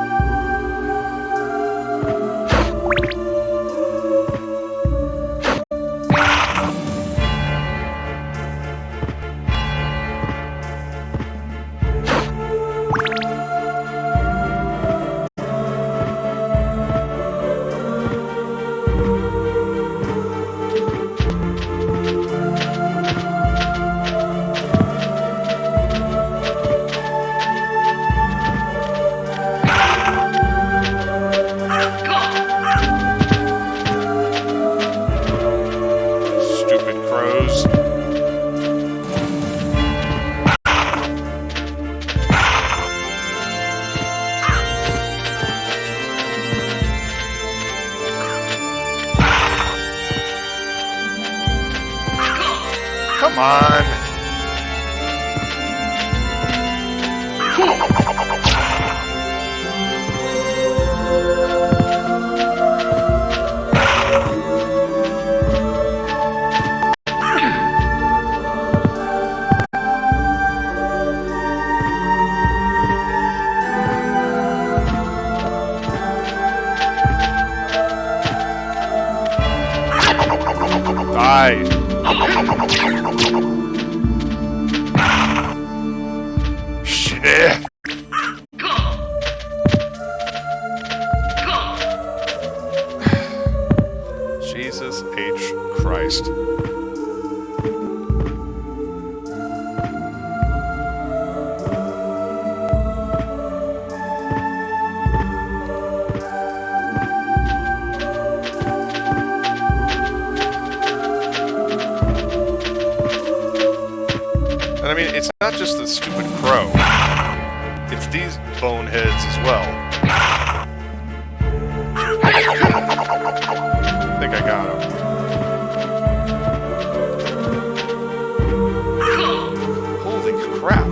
S1: Come on. Die. Shit. Jesus H. Christ. And I mean, it's not just the stupid crow. It's these boneheads as well. I think I got him. Holy crap.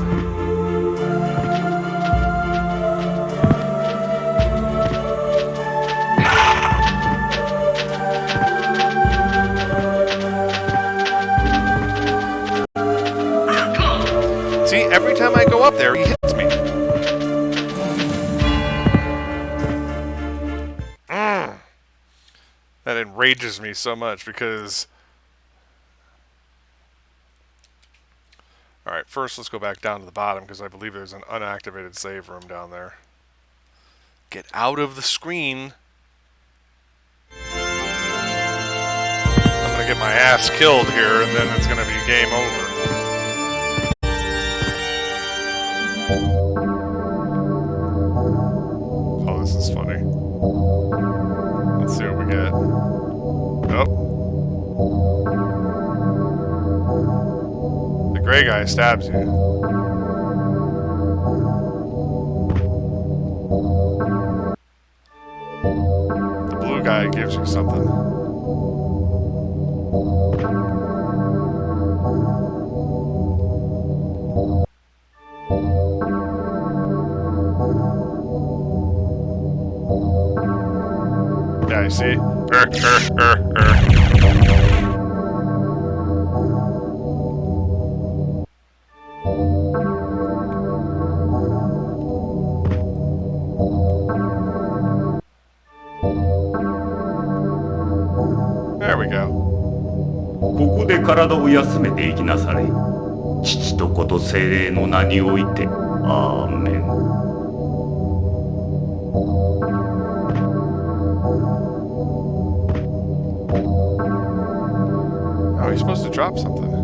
S1: See, every time I go up there, he hits me. That enrages me so much because... Alright, first let's go back down to the bottom because I believe there's an unactivated save room down there. Get out of the screen. I'm gonna get my ass killed here and then it's gonna be game over. Oh, this is funny. Let's see what we get. Nope. The gray guy stabs you. The blue guy gives you something. Yeah, you see? There we go.
S3: ここで体を休めていきなされ。父と子と精霊の名において。アーメン。
S1: Oh, he's supposed to drop something.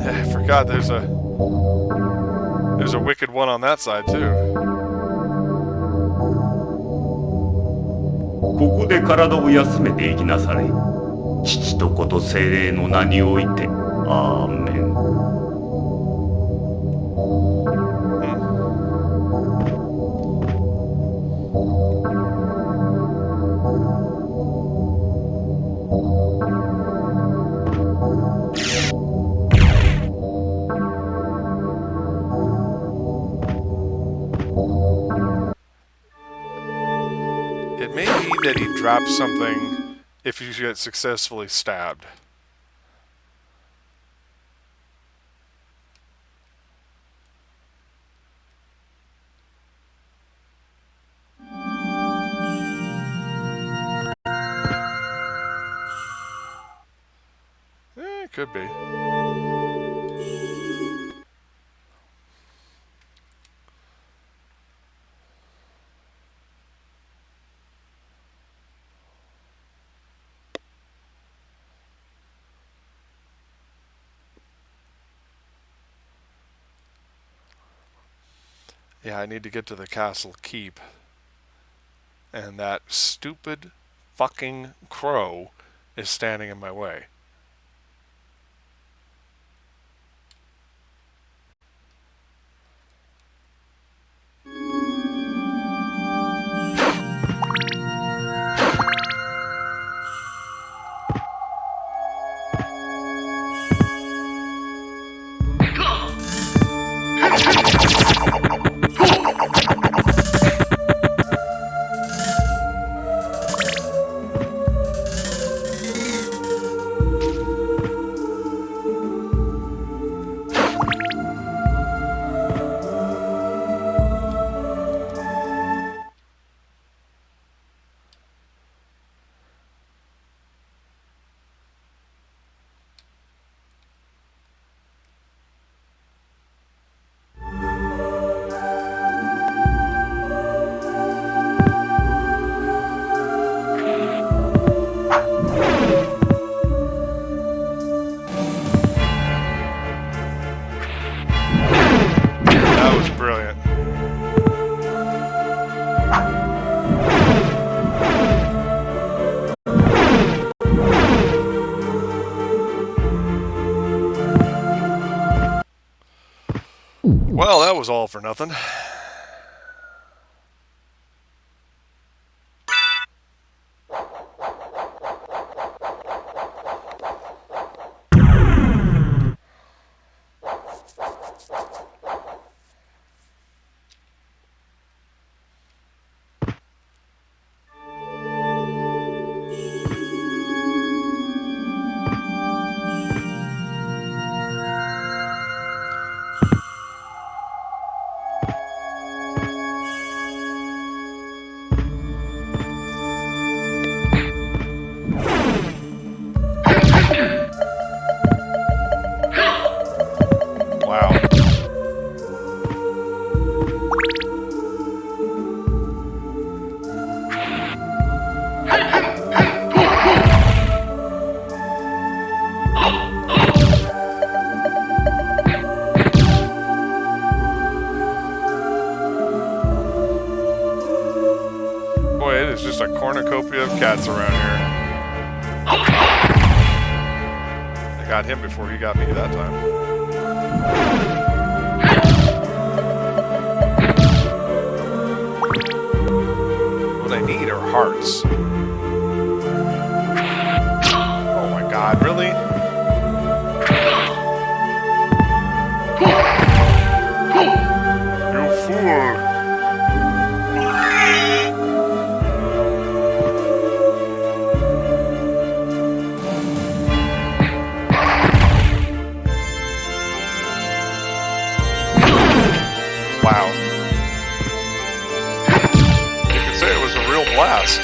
S1: I forgot there's a wicked one on that side too.
S3: ここで体を休めていきなされ。父と子と精霊の名において。アーメン。
S1: It may be that he drops something if you get successfully stabbed. It could be. Yeah, I need to get to the castle keep. And that stupid fucking crow is standing in my way. Well, that was all for nothing. There's just a cornucopia of cats around here. I got him before he got me that time. What I need are hearts. Oh my god, really? You fool! Wow. You could say it was a real blast.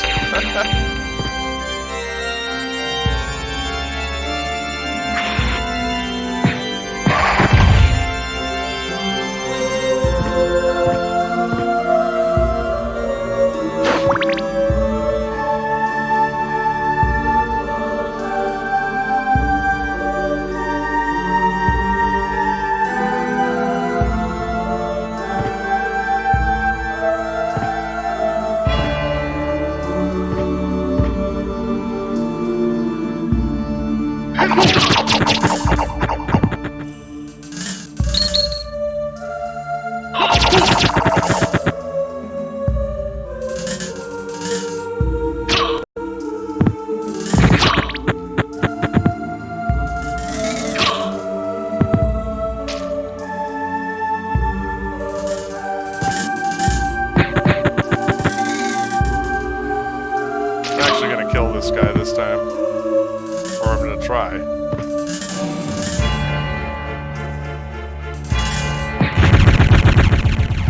S1: This guy this time, or I'm gonna try.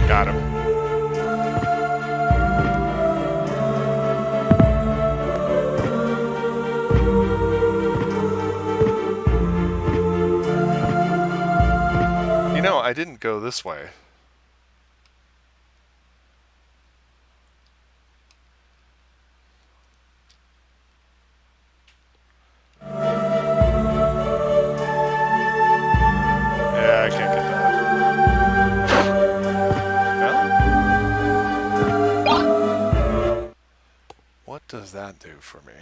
S1: Got him. You know, I didn't go this way. What does that do for me?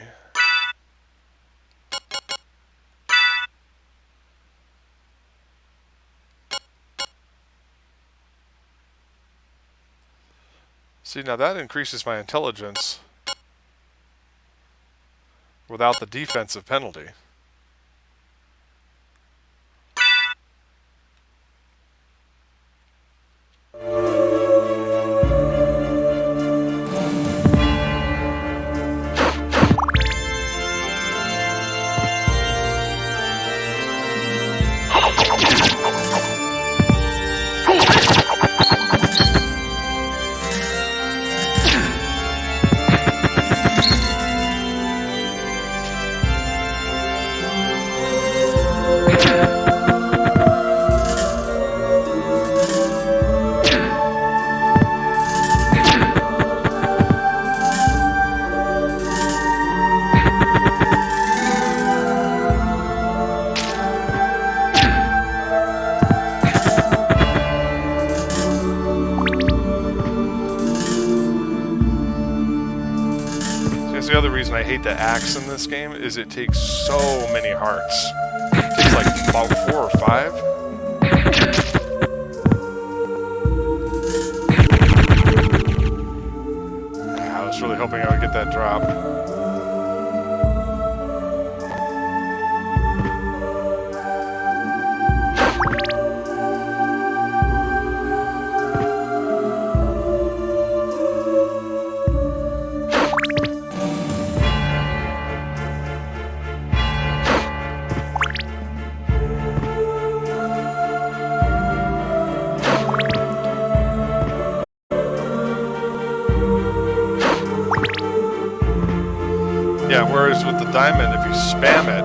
S1: See, now that increases my intelligence without the defensive penalty. The other reason I hate the axe in this game is it takes so many hearts. It takes like about 4 or 5. was really hoping I would get that drop. Yeah, whereas with the diamond, if you spam it,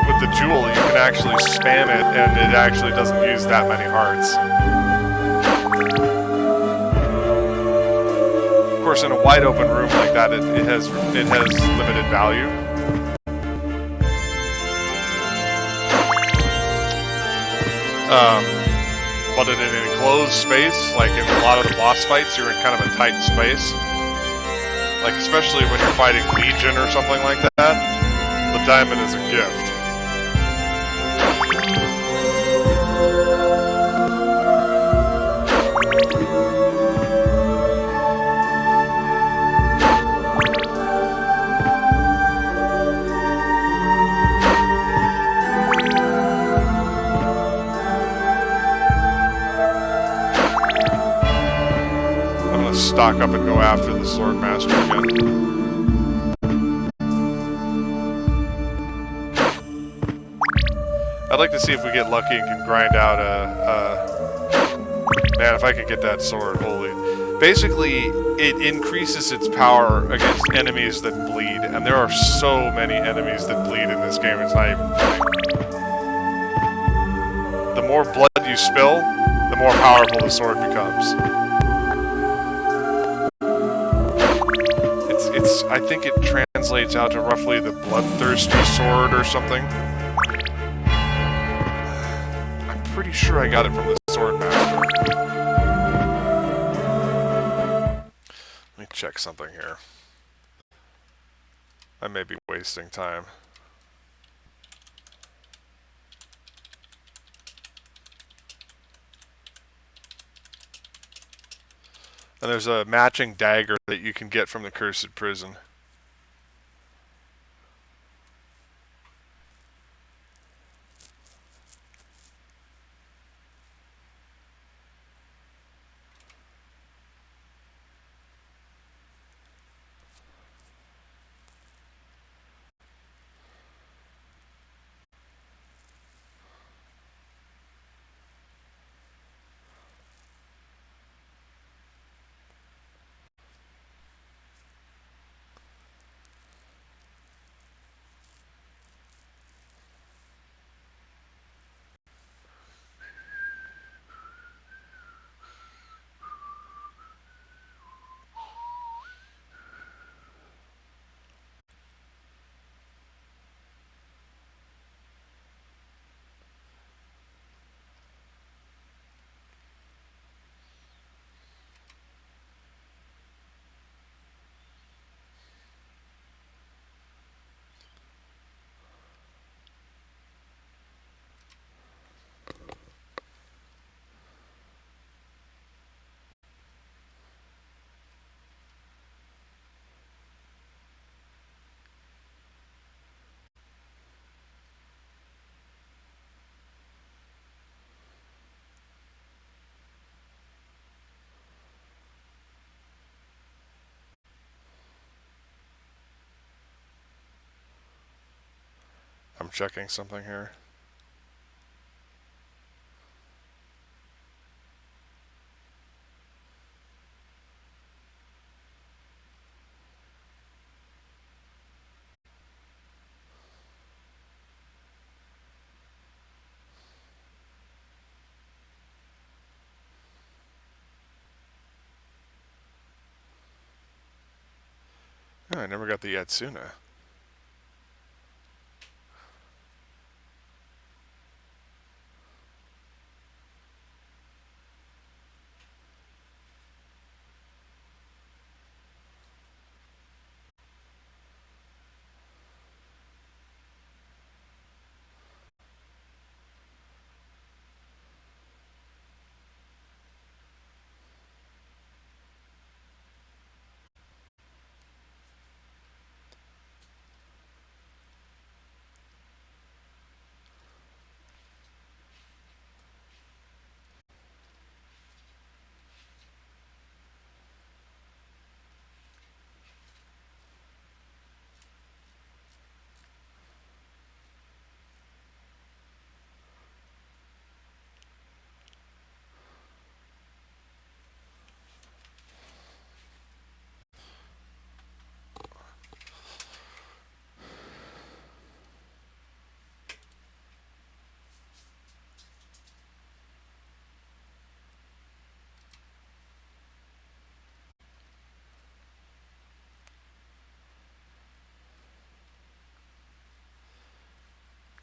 S1: with the jewel, you can actually spam it, and it actually doesn't use that many hearts. Of course, in a wide open room like that, it has limited value. But in an enclosed space, like in a lot of the boss fights, you're in kind of a tight space. Like, especially when you're fighting Legion or something like that, the diamond is a gift. I'm gonna stock up and go after the Sword Master again. I'd like to see if we get lucky and can grind out man, if I could get that sword, holy. Basically, it increases its power against enemies that bleed, and there are so many enemies that bleed in this game, it's not even funny. The more blood you spill, the more powerful the sword becomes. I think it translates out to roughly the bloodthirsty sword or something. I'm pretty sure I got it from the Sword Master. Let me check something here. I may be wasting time. And there's a matching dagger that you can get from the Cursed Prison. I'm checking something here. Oh, I never got the Yatsuna.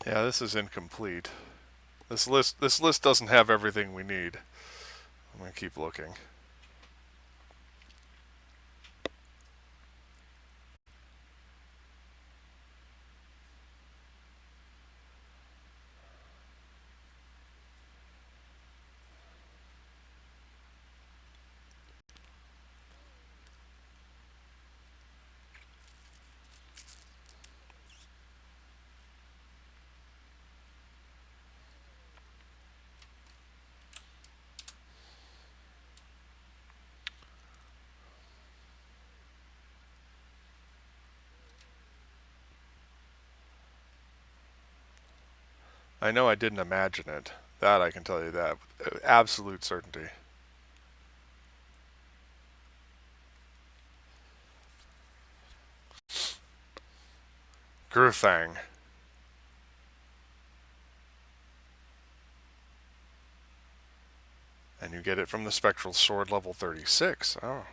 S1: Yeah, this is incomplete. This list doesn't have everything we need. I'm gonna keep looking. I know I didn't imagine it. That I can tell you that with absolute certainty. Gurthang. And you get it from the Spectral Sword level 36. Oh.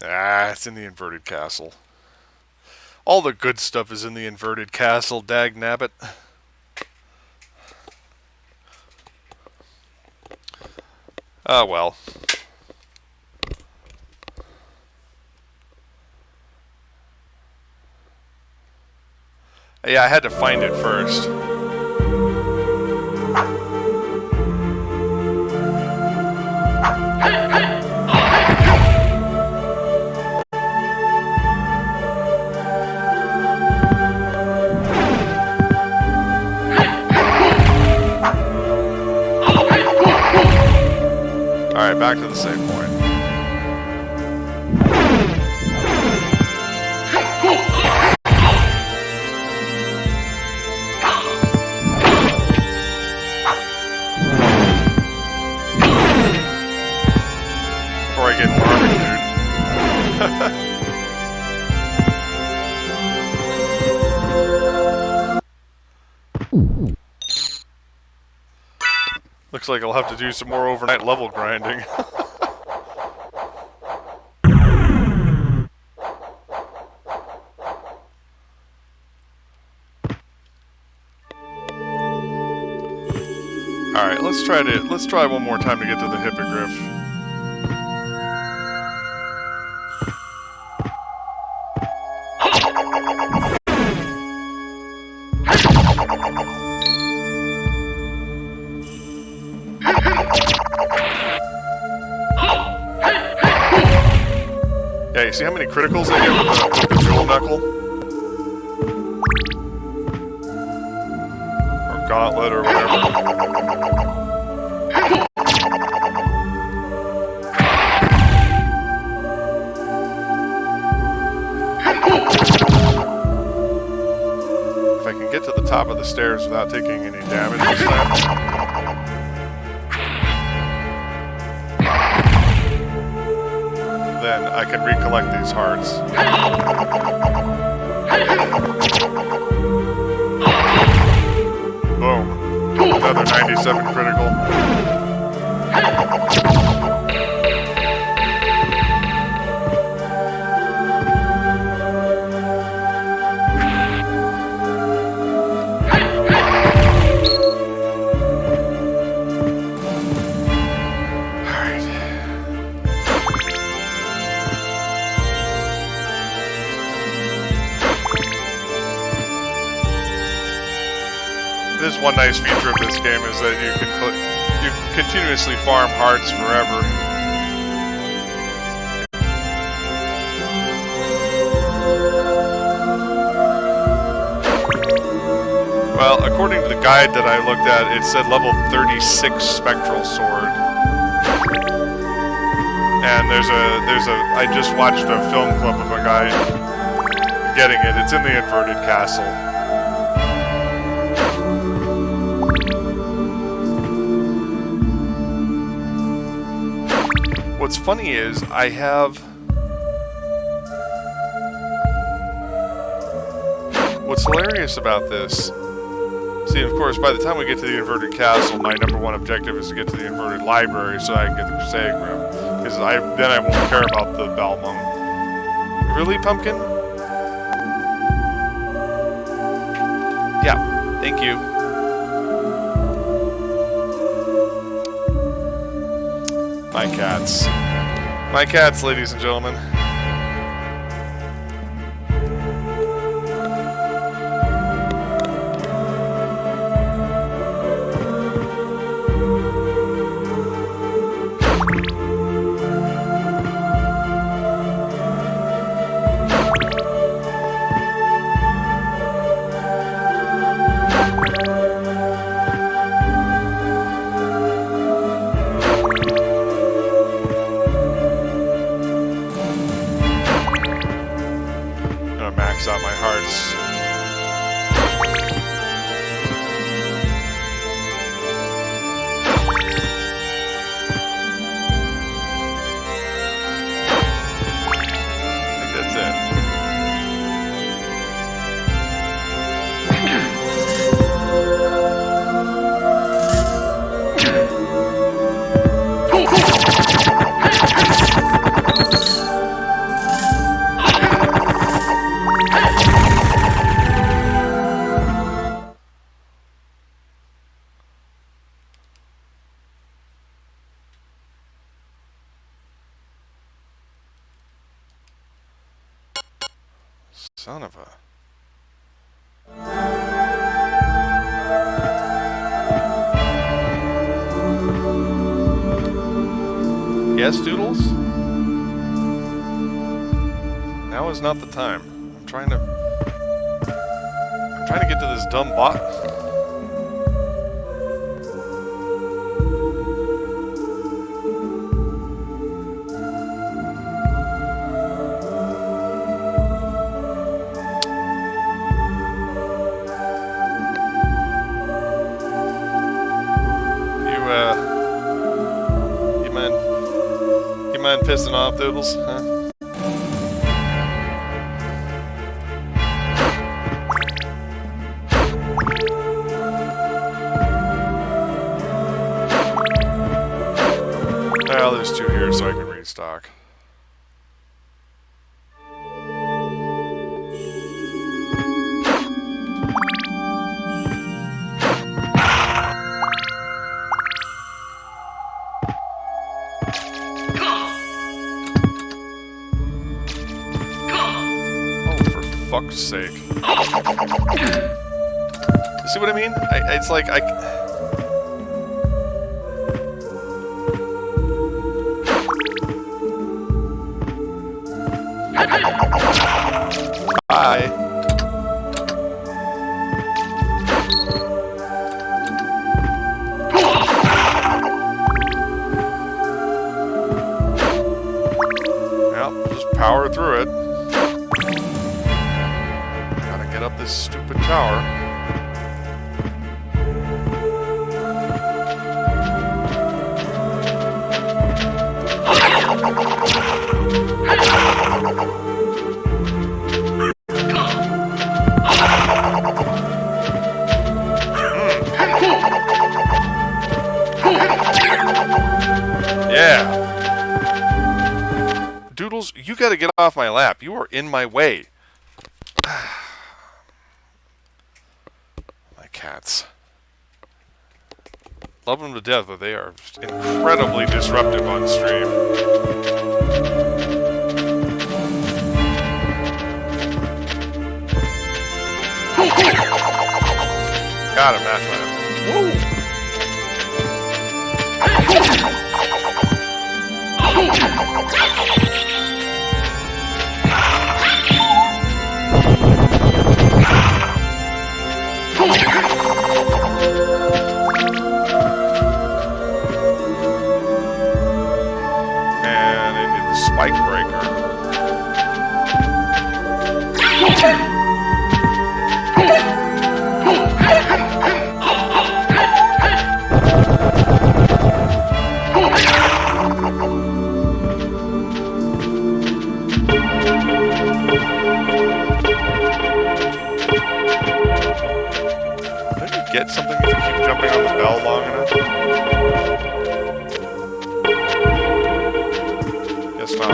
S1: Ah, it's in the inverted castle. All the good stuff is in the inverted castle, dag nabbit. Ah, well. Yeah, I had to find it first. Alright, back to the save point. Before I get barbecued. Looks like I'll have to do some more overnight level grinding. Alright, let's try one more time to get to the Hippogriff. Yeah, you see how many criticals they get with the Jewel Knuckle? Or Gauntlet or whatever. If I can get to the top of the stairs without taking any damage this time. Then I can recollect these hearts. Boom. Another 97 critical. This one nice feature of this game is that you can continuously farm hearts forever. Well, according to the guide that I looked at, it said level 36 spectral sword. And I just watched a film clip of a guy getting it. It's in the inverted castle. What's funny is I have... What's hilarious about this... See, of course, by the time we get to the inverted castle, my number one objective is to get to the inverted library so I can get the Crusade Grim. Because then I won't care about the Balmung. Really, Pumpkin? Yeah, thank you. My cats. My cats, ladies and gentlemen. Out my hearts. I think that's it. Son of a... Yes, Doodles? Now is not the time. I'm trying to get to this dumb bot. You mind pissing off, Doodles? Huh? Well, there's two here, so I can restock. Fuck's sake. You see what I mean? It's like I... Bye. Well, just power through it. Up this stupid tower. Yeah. Doodles, you gotta get off my lap. You are in my way. Cats. Love them to death, but they are incredibly disruptive on stream. Got him, Matman. Woo! spike breaker. Don't you get something if you keep jumping on the bell long enough? Guess not.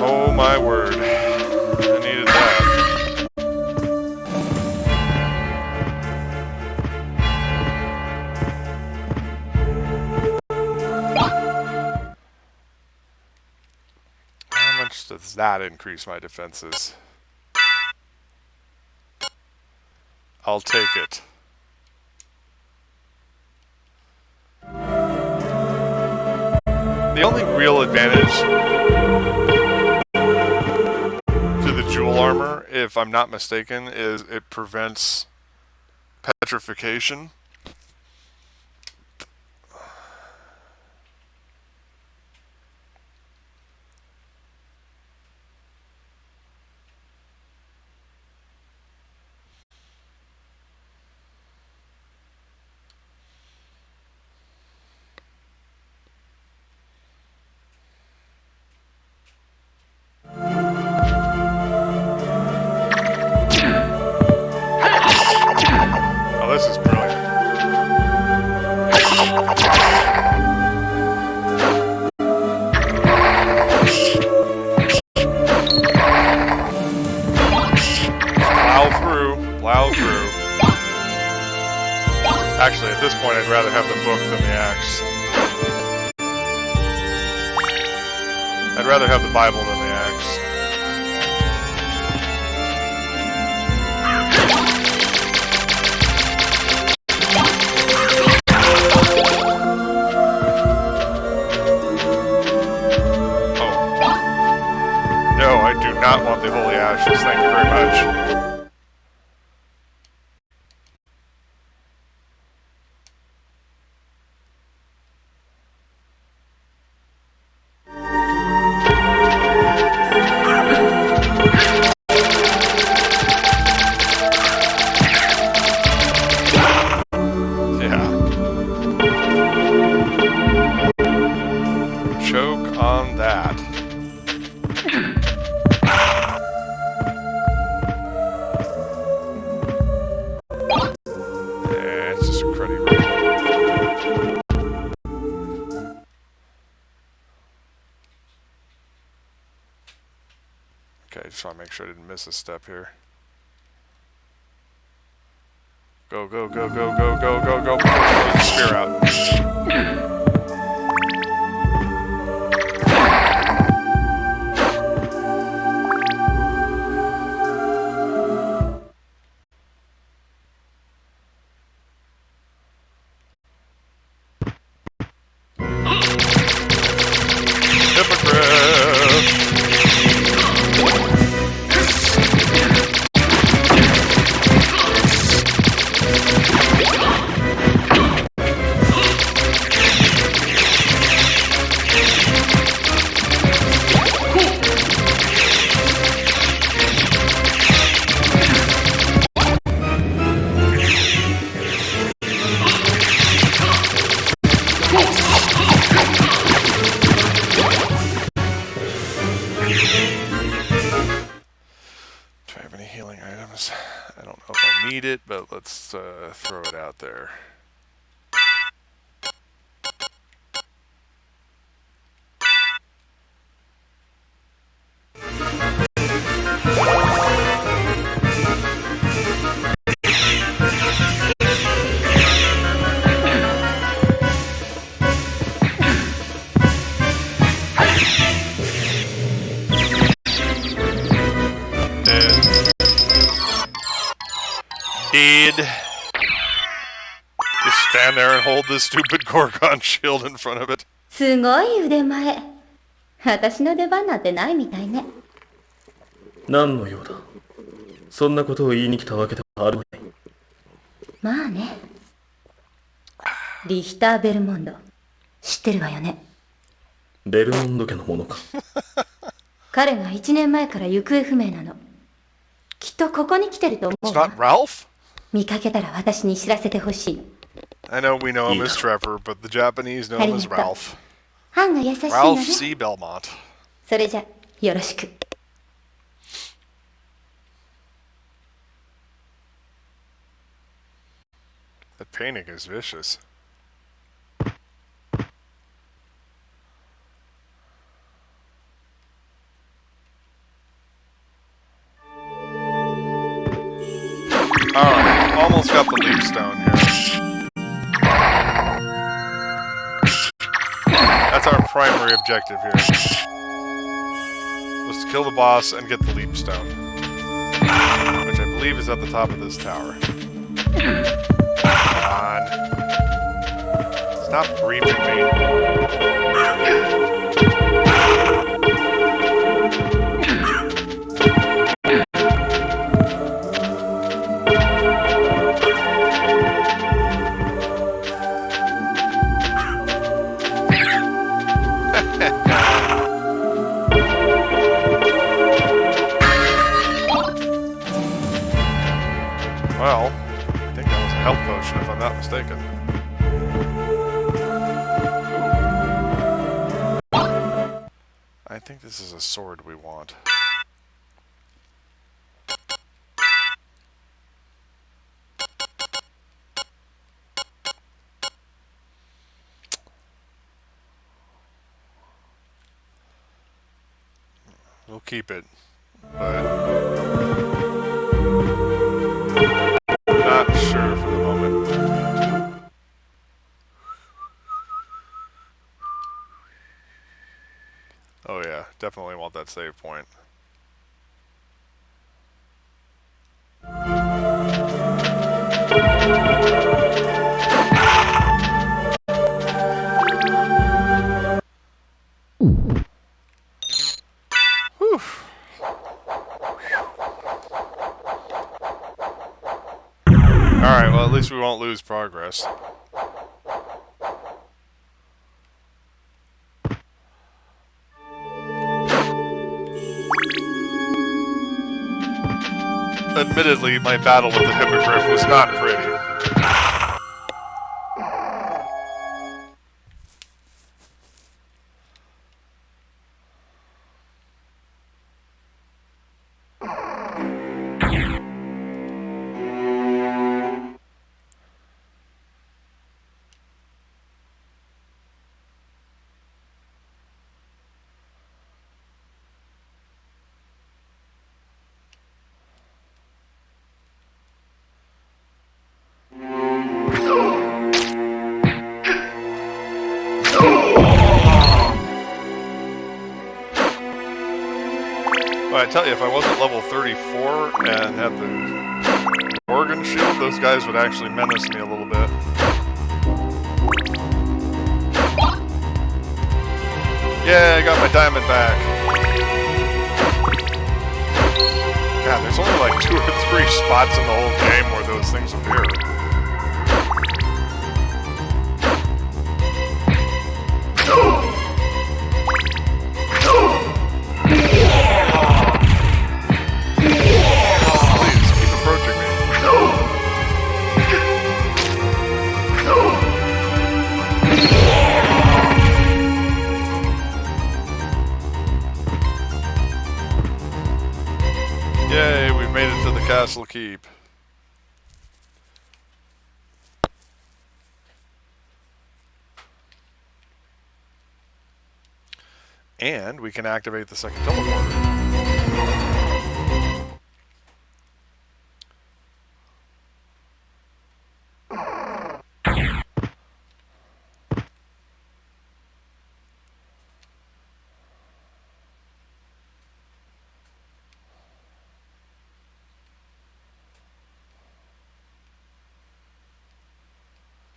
S1: Oh my word. I needed that. How much does that increase my defenses? I'll take it. The only real advantage to the jewel armor, if I'm not mistaken, is it prevents petrification. Oh, this is brilliant. Plow through. Actually, at this point, I'd rather have the book than the axe. I'd rather have the Bible than the axe. Oh. No, I do not want the holy ashes. Thank you very much. Okay, just want to make sure I didn't miss a step here. Go, go, go, go, go, go, go, go, before I throw the spear out. I don't know if I need it, but let's throw it out there. Dead. Just stand there and hold this stupid Gorgon shield in front of it.
S4: すごい腕前。私の出番なんてないみたいね。
S2: 何の用だ。そんなことを言いに来たわけではあるまい。
S4: まあね。リヒター・ベルモンド。知ってるわよね。
S2: ベルモンド家のものか。
S4: 彼が1年前から行方不明なの。きっとここに来てると思
S1: It's
S4: うわ。
S1: not Ralph?
S4: 見かけたら私に知らせてほしいの。
S1: I know we know him as Trevor, but the Japanese know him as Ralph.
S4: ハンが優しいの
S1: Ralph
S4: ね。
S1: C. Belmont.
S4: それじゃ、よろしく。
S1: That painting is vicious. Alright, almost got the leaf stone here. That's our primary objective here. Was to kill the boss and get the leap stone. Which I believe is at the top of this tower. Come on. Stop briefing me. Well, I think that was a health potion if I'm not mistaken. I think this is a sword we want. We'll keep it, but not sure for the moment. Oh yeah, definitely want that save point. Whew. Alright, well at least we won't lose progress. Admittedly, my battle with the Hippogriff was not pretty. Well, I tell you, if I wasn't level 34 and had the organ shield, those guys would actually menace me a little bit. Yeah, I got my diamond back. God, there's only like 2 or 3 spots in the whole game where those things appear. Please, keep approaching me. Yay, we've made it to the castle keep. And we can activate the second teleporter.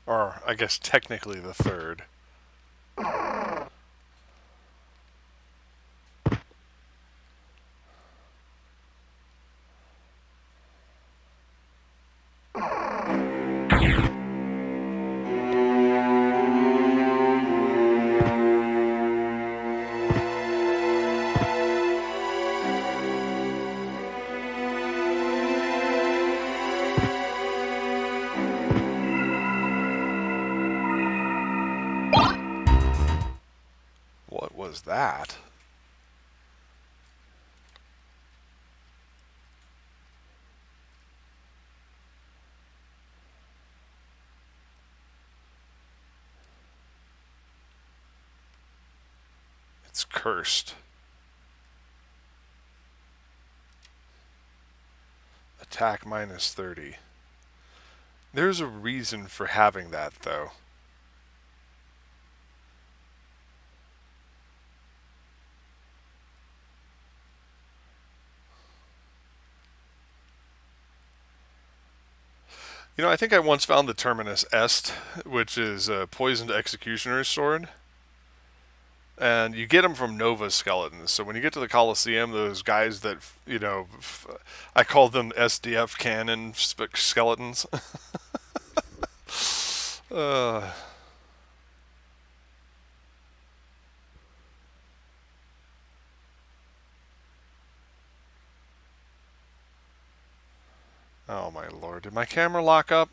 S1: Or, I guess, technically the third. that. It's cursed. Attack minus 30. There's a reason for having that, though. You know, I think I once found the Terminus Est, which is a poisoned executioner's sword. And you get them from Nova skeletons. So when you get to the Colosseum, those guys that, you know, I call them SDF cannon skeletons. uh, oh my lord, did my camera lock up?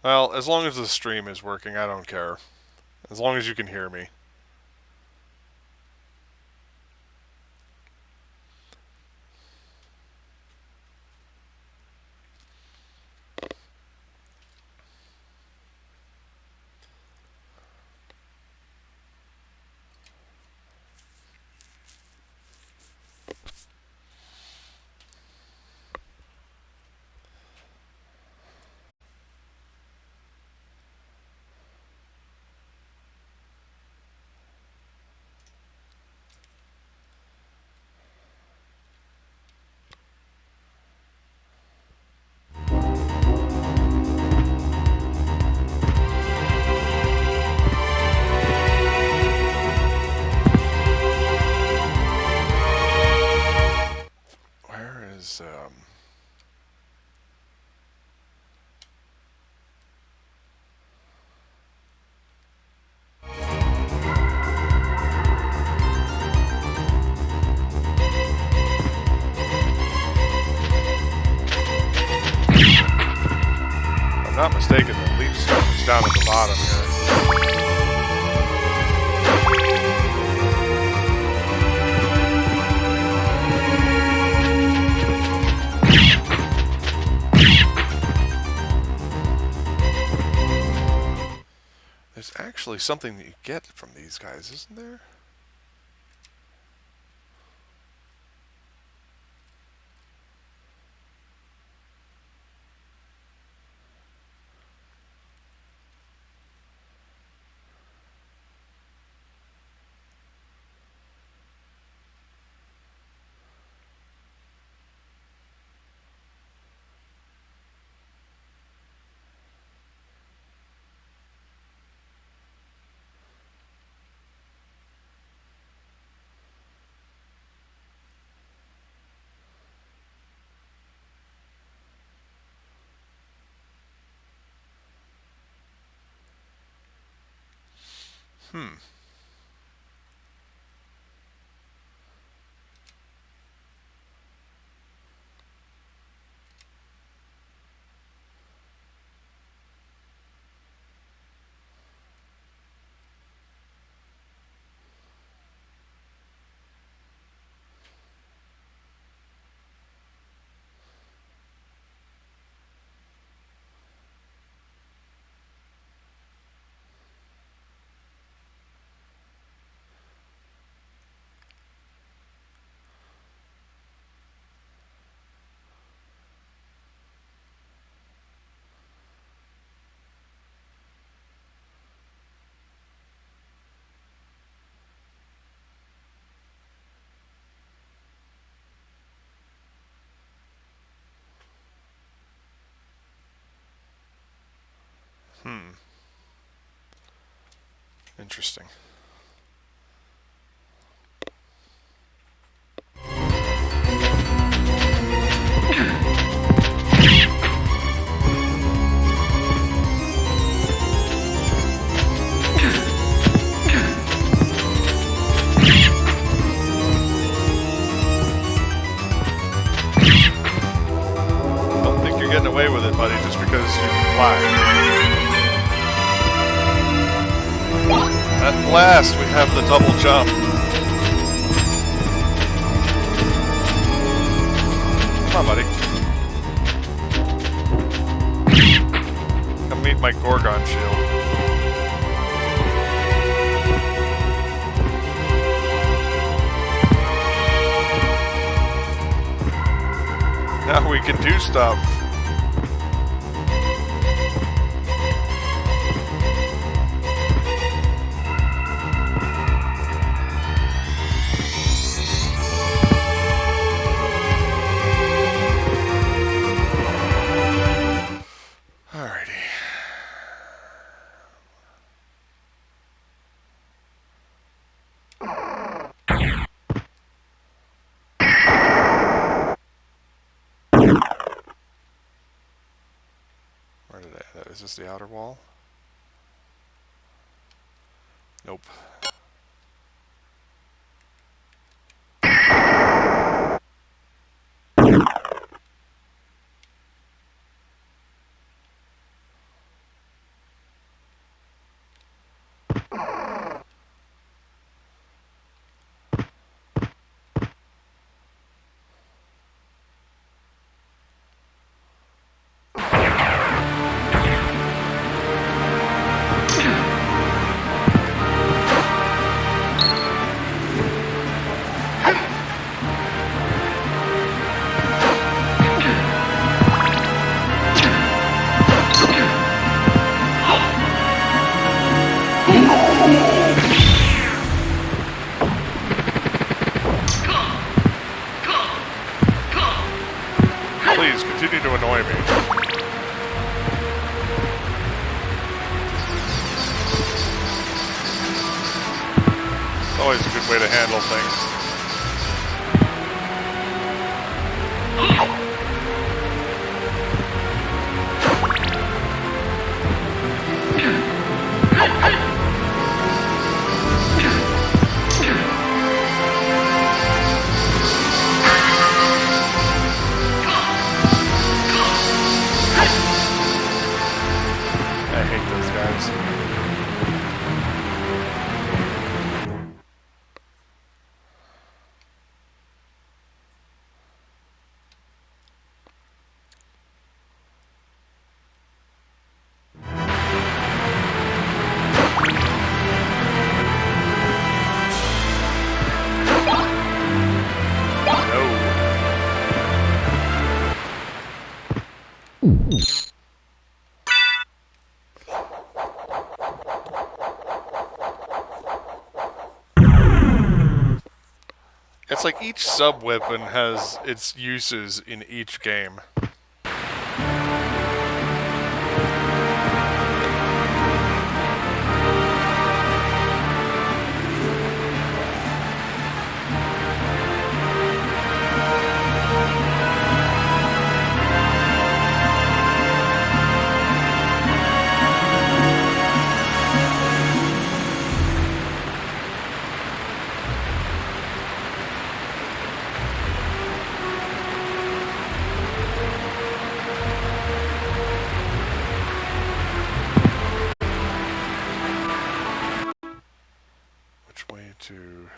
S1: Well, as long as the stream is working, I don't care. As long as you can hear me. Not mistaken, the leaf stone is down at the bottom here. There's actually something that you get from these guys, isn't there? Hmm. Interesting. fly. At last, we have the double jump. Come on, buddy. Come meet my Gorgon shield. Now we can do stuff. Alrighty. Is this the outer wall? Nope. Please continue to annoy me. It's always a good way to handle things. I hate those guys. It's like each sub-weapon has its uses in each game. To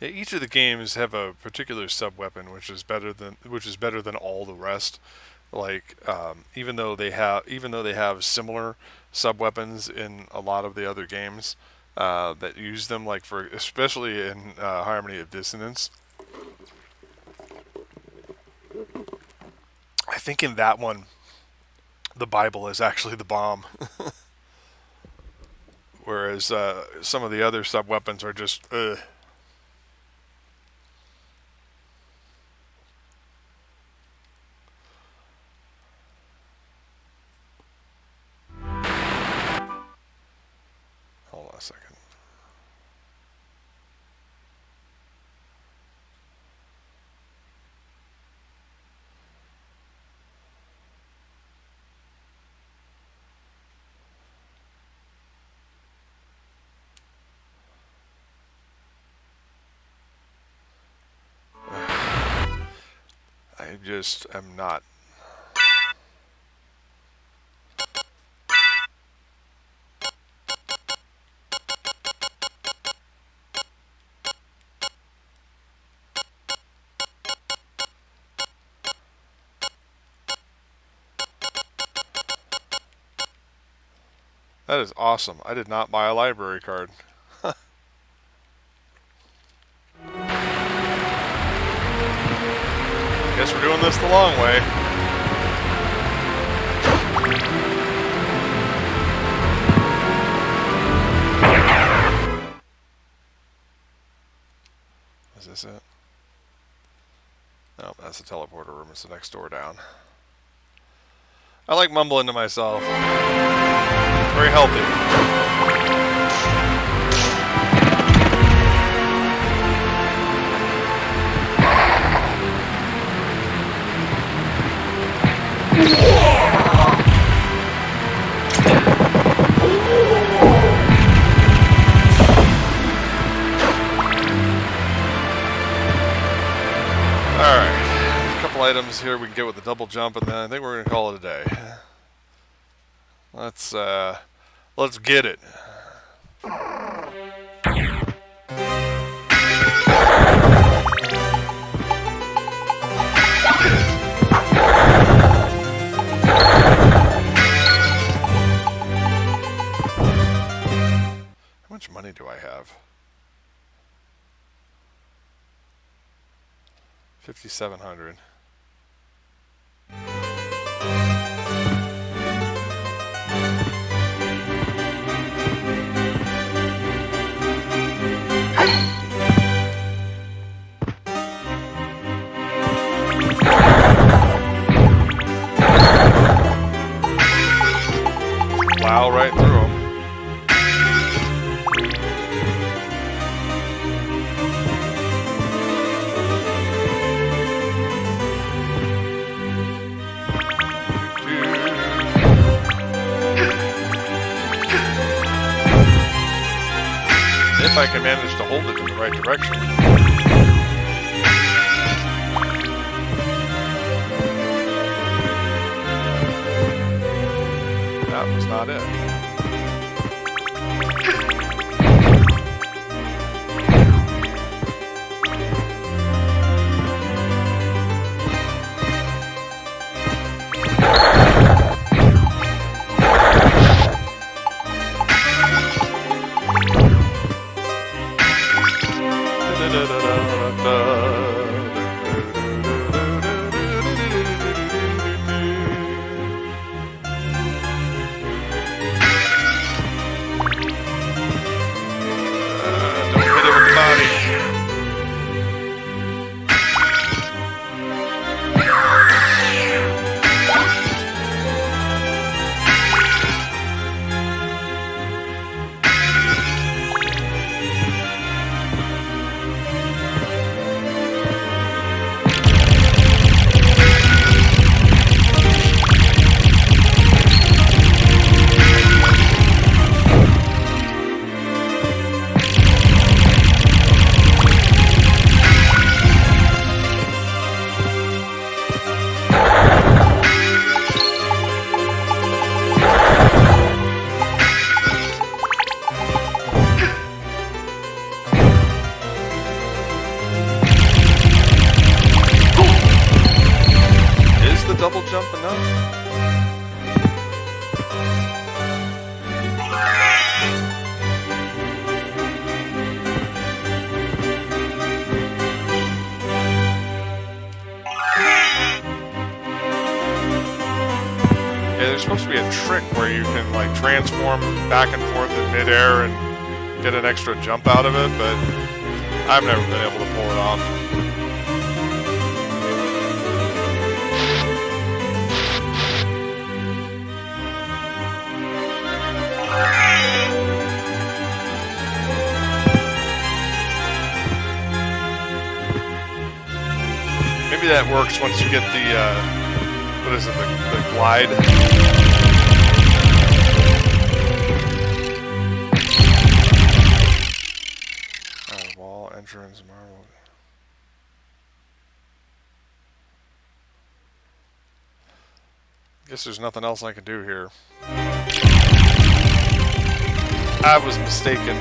S1: yeah, each of the games have a particular sub-weapon which is better than all the rest. Like even though they have similar sub-weapons in a lot of the other games that use them, like for especially in Harmony of Dissonance. I think in that one, the Bible is actually the bomb, whereas some of the other sub-weapons are just ugh. Hold on a second. I just am not. That is awesome. I did not buy a library card. Guess we're doing this the long way. Is this it? No, that's the teleporter room. It's the next door down. I like mumbling to myself. Very healthy. Alright. A couple items here we can get with the double jump, and then I think we're going to call it a day. Let's get it. How much money do I have? 5,700. Plow right through them. If I can manage to hold it in the right direction. That was not it. Double jump enough? Yeah, there's supposed to be a trick where you can like transform back and forth in midair and get an extra jump out of it, but I've never been able to pull it off. Maybe that works once you get the, what is it, the glide? Wall, entrance, marble. Guess there's nothing else I can do here. I was mistaken.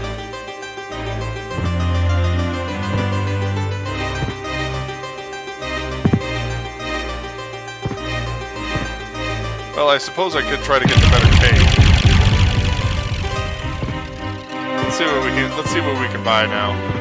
S1: Well, I suppose I could try to get the better cake. Let's see what we can buy now.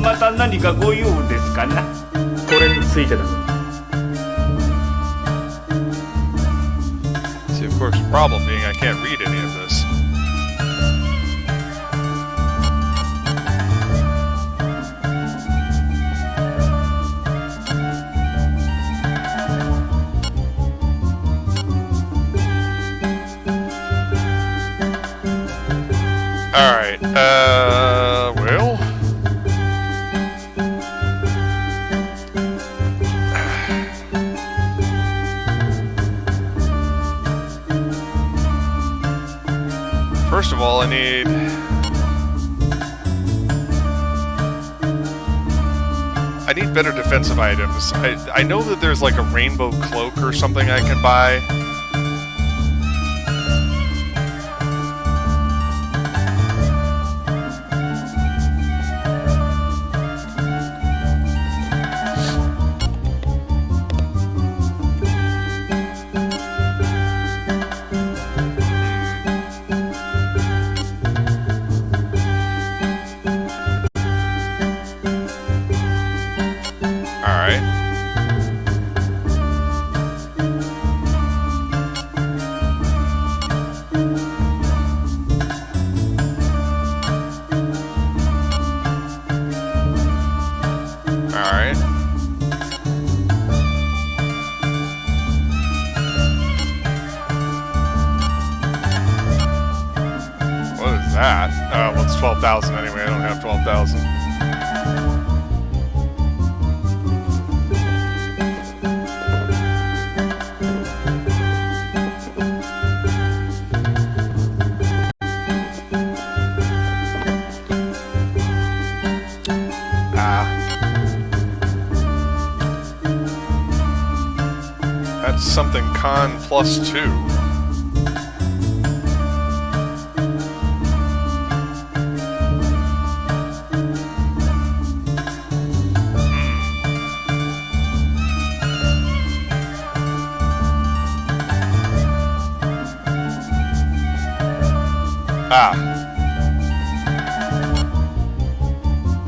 S3: また何かご用ですかな。
S2: これについてだぞ。
S1: See, of course, the problem being I can't read any of this. Alright, well... First of all, I need... better defensive items. I know that there's like a rainbow cloak or something I can buy. That? Well, it's 12,000 anyway. I don't have 12,000. That's something con +2.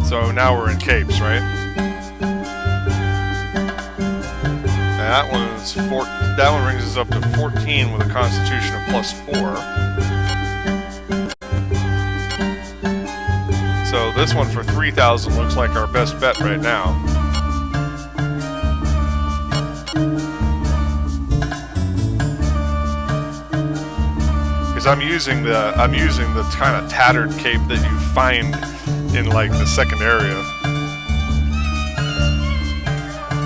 S1: So now we're in capes, right? And that one is that one brings us up to 14 with a constitution of +4. So this one for 3,000 looks like our best bet right now. I'm using the kind of tattered cape that you find in like the second area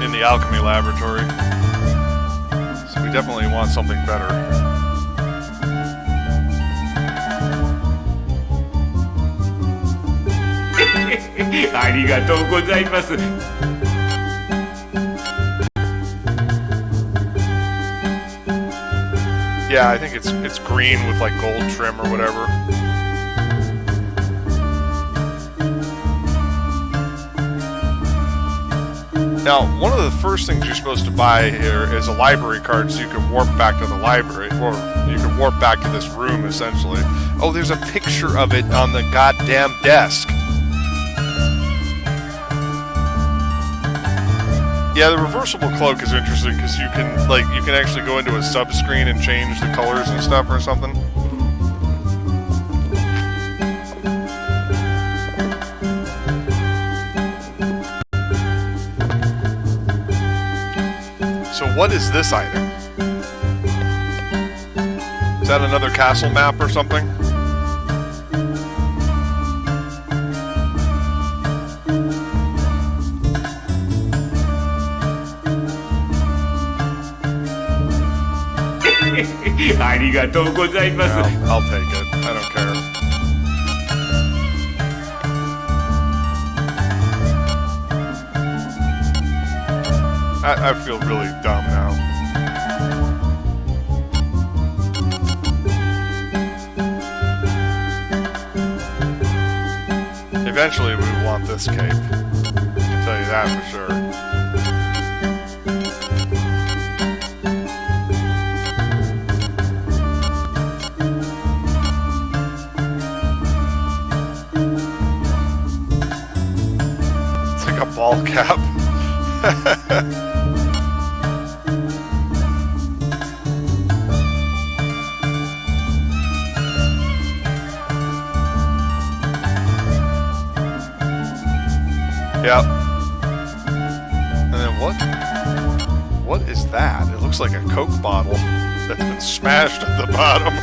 S1: in the alchemy laboratory. So we definitely want something better.
S3: Arigatou gozaimasu.
S1: Yeah, I think it's green with like gold trim or whatever. Now, one of the first things you're supposed to buy here is a library card so you can warp back to the library, or you can warp back to this room essentially. Oh, there's a picture of it on the goddamn desk. Yeah, the reversible cloak is interesting because you can actually go into a sub screen and change the colors and stuff or something. So what is this item? Is that another castle map or something? Well, I'll take it. I don't care. I feel really dumb now. Eventually we want this cape. I can tell you that for sure. Ball cap. Yep. And then what is that? It looks like a Coke bottle that's been smashed at the bottom.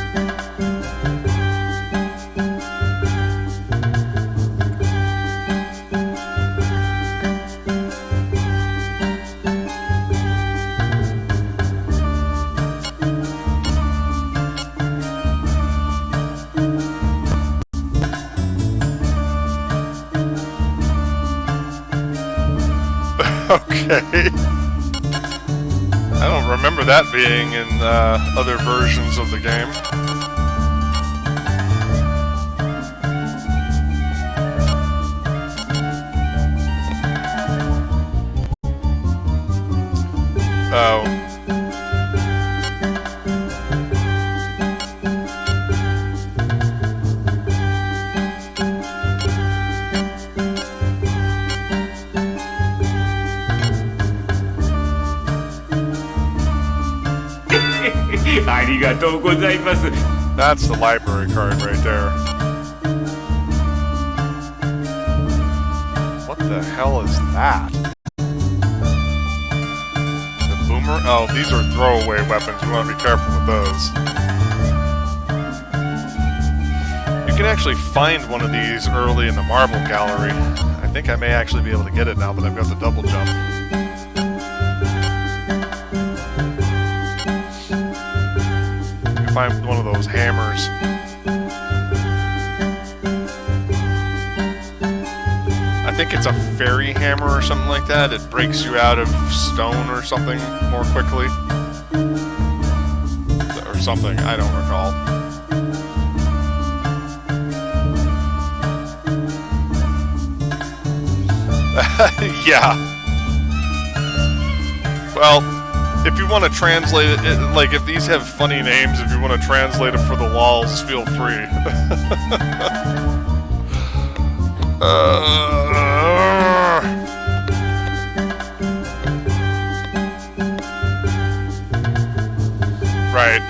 S1: Okay. I don't remember that being in other versions of the game. Oh. That's the library card right there. What the hell is that? The boomer? Oh, these are throwaway weapons. You want to be careful with those. You can actually find one of these early in the marble gallery. I think I may actually be able to get it now that I've got the double jump. Find one of those hammers. I think it's a fairy hammer or something like that. It breaks you out of stone or something more quickly. Or something, I don't recall. Yeah. Well, if you want to translate it, like if these have funny names, if you want to translate them for the walls, feel free. Right.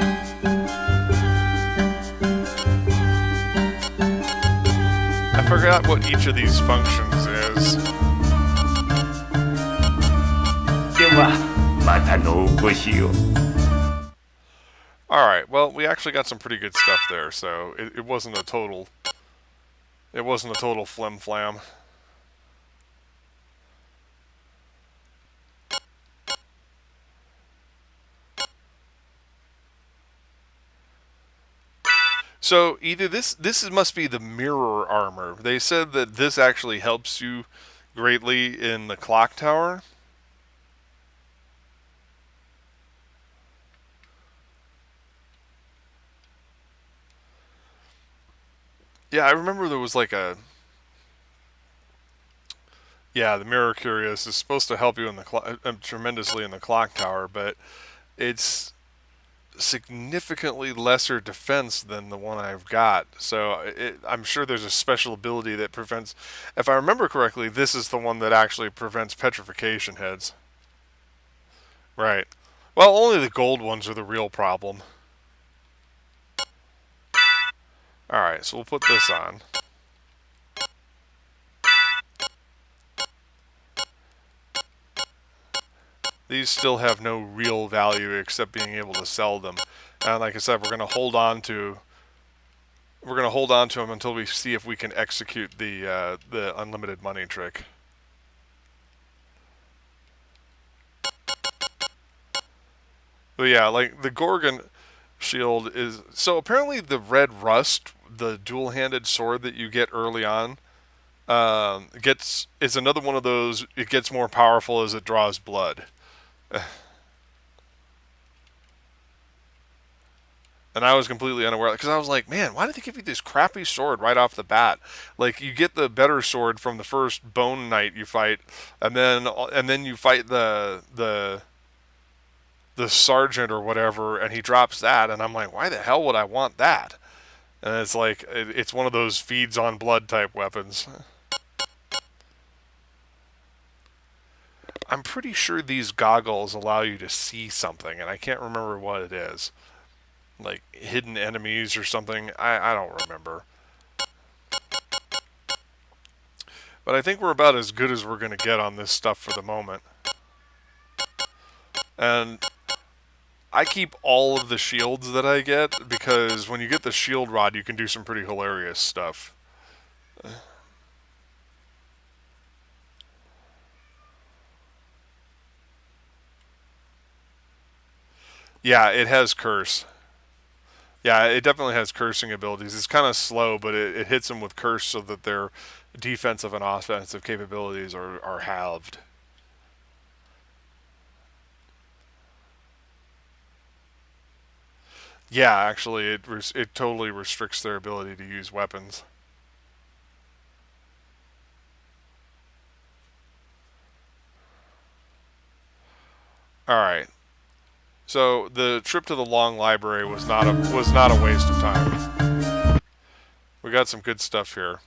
S1: I forgot what each of these functions is. Alright, well, we actually got some pretty good stuff there, so it wasn't a total... It wasn't a total flim-flam. So, either this must be the mirror armor. They said that this actually helps you greatly in the clock tower. Yeah, I remember there was like a... Yeah, the Mirror Curious is supposed to help you in the tremendously in the clock tower, but it's significantly lesser defense than the one I've got. So I'm sure there's a special ability that prevents... If I remember correctly, this is the one that actually prevents petrification heads. Right. Well, only the gold ones are the real problem. Alright, so we'll put this on. These still have no real value except being able to sell them. And like I said, we're going to hold on to them until we see if we can execute the unlimited money trick. But yeah, like the Gorgon shield is... So apparently the red rust, the dual-handed sword that you get early on, is another one of those, it gets more powerful as it draws blood. And I was completely unaware, because I was like, man, why did they give you this crappy sword right off the bat? Like, you get the better sword from the first Bone Knight you fight, and then you fight the sergeant or whatever, and he drops that, and I'm like, why the hell would I want that? And it's like, it's one of those feeds on blood type weapons. I'm pretty sure these goggles allow you to see something, and I can't remember what it is. Like hidden enemies or something. I don't remember. But I think we're about as good as we're going to get on this stuff for the moment. And I keep all of the shields that I get, because when you get the shield rod, you can do some pretty hilarious stuff. Yeah, it has curse. Yeah, it definitely has cursing abilities. It's kind of slow, but it hits them with curse so that their defensive and offensive capabilities are halved. Yeah, actually, it totally restricts their ability to use weapons. Alright. So the trip to the Long Library was not a waste of time. We got some good stuff here.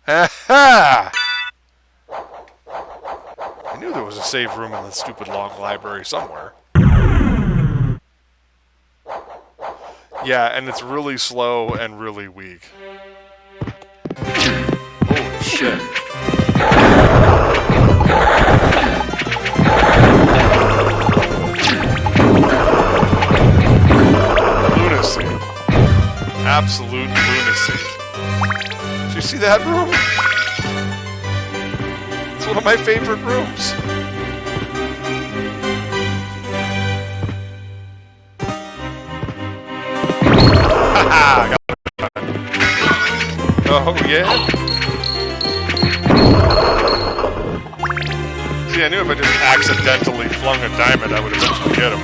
S1: Aha! I knew there was a save room in the stupid Long Library somewhere. Yeah, and it's really slow and really weak. Holy shit. Lunacy. Absolute lunacy. Did you see that room? It's one of my favorite rooms. Haha! Oh yeah. See, I knew if I just accidentally flung a diamond, I would eventually get him.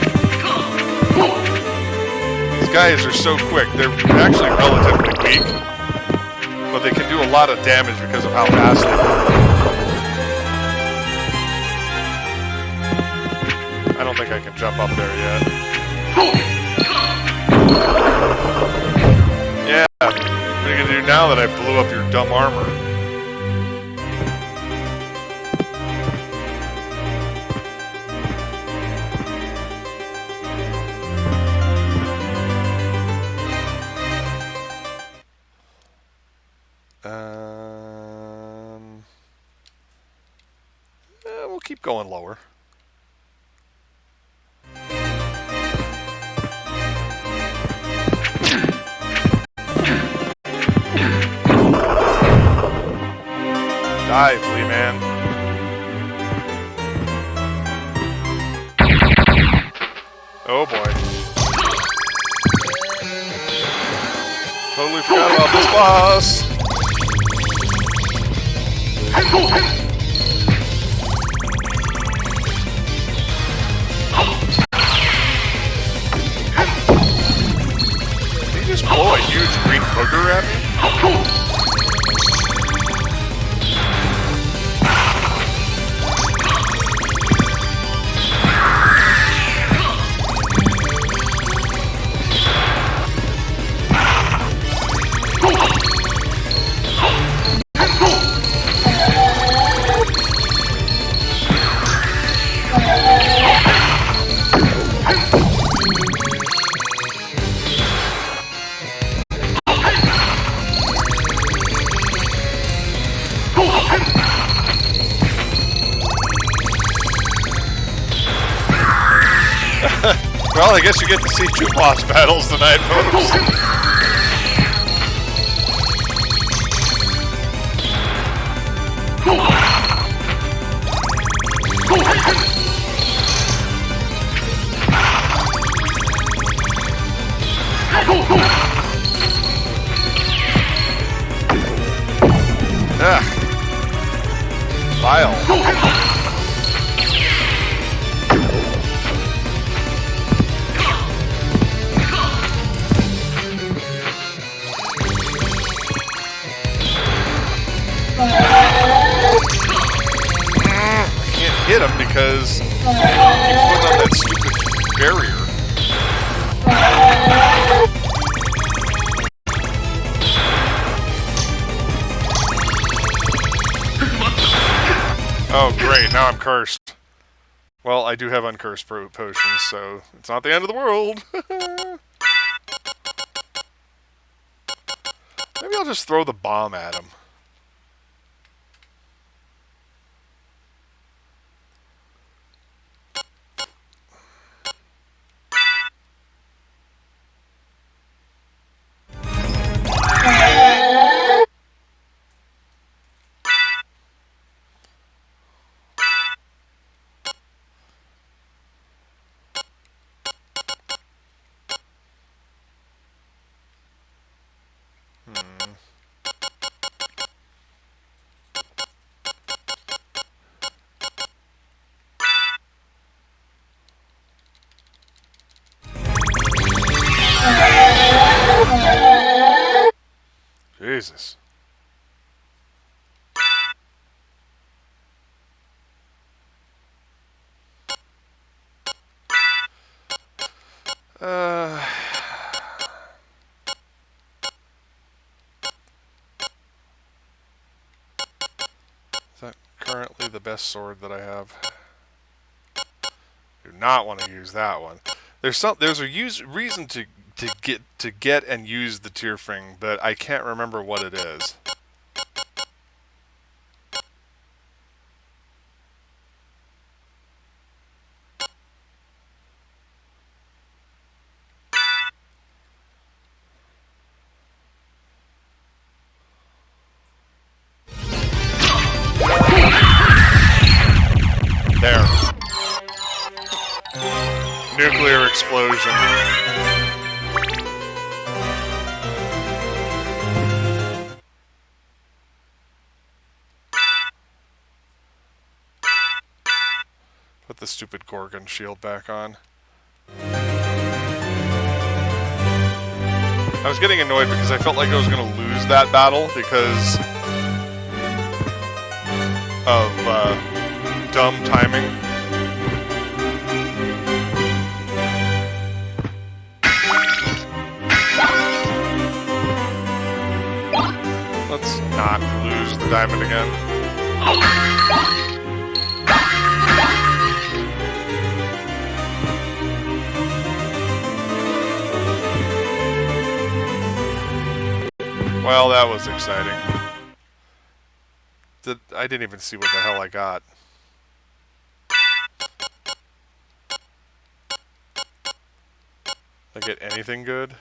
S1: These guys are so quick. They're actually relatively weak, but they can do a lot of damage because of how fast they are. I don't think I can jump up there yet. Yeah, what are you gonna do now that I blew up your dumb armor? We'll keep going lower. Die, flea man. Oh boy. Totally forgot about this boss. Did he just blow a huge green booger at me? Well, I guess you get to see 2 boss battles tonight, folks. Vile. Hit him because he put on that stupid barrier. Oh great, now I'm cursed. Well, I do have uncursed potions, so it's not the end of the world. Maybe I'll just throw the bomb at him. Jesus. Is that currently the best sword that I have? Do not want to use that one. There's a reason to get and use the Tearfing, but I can't remember what it is. There. Nuclear explosion. Put the stupid Gorgon shield back on. I was getting annoyed because I felt like I was going to lose that battle because of dumb timing. Let's not lose the diamond again. Well, that was exciting. I didn't even see what the hell I got. Did I get anything good?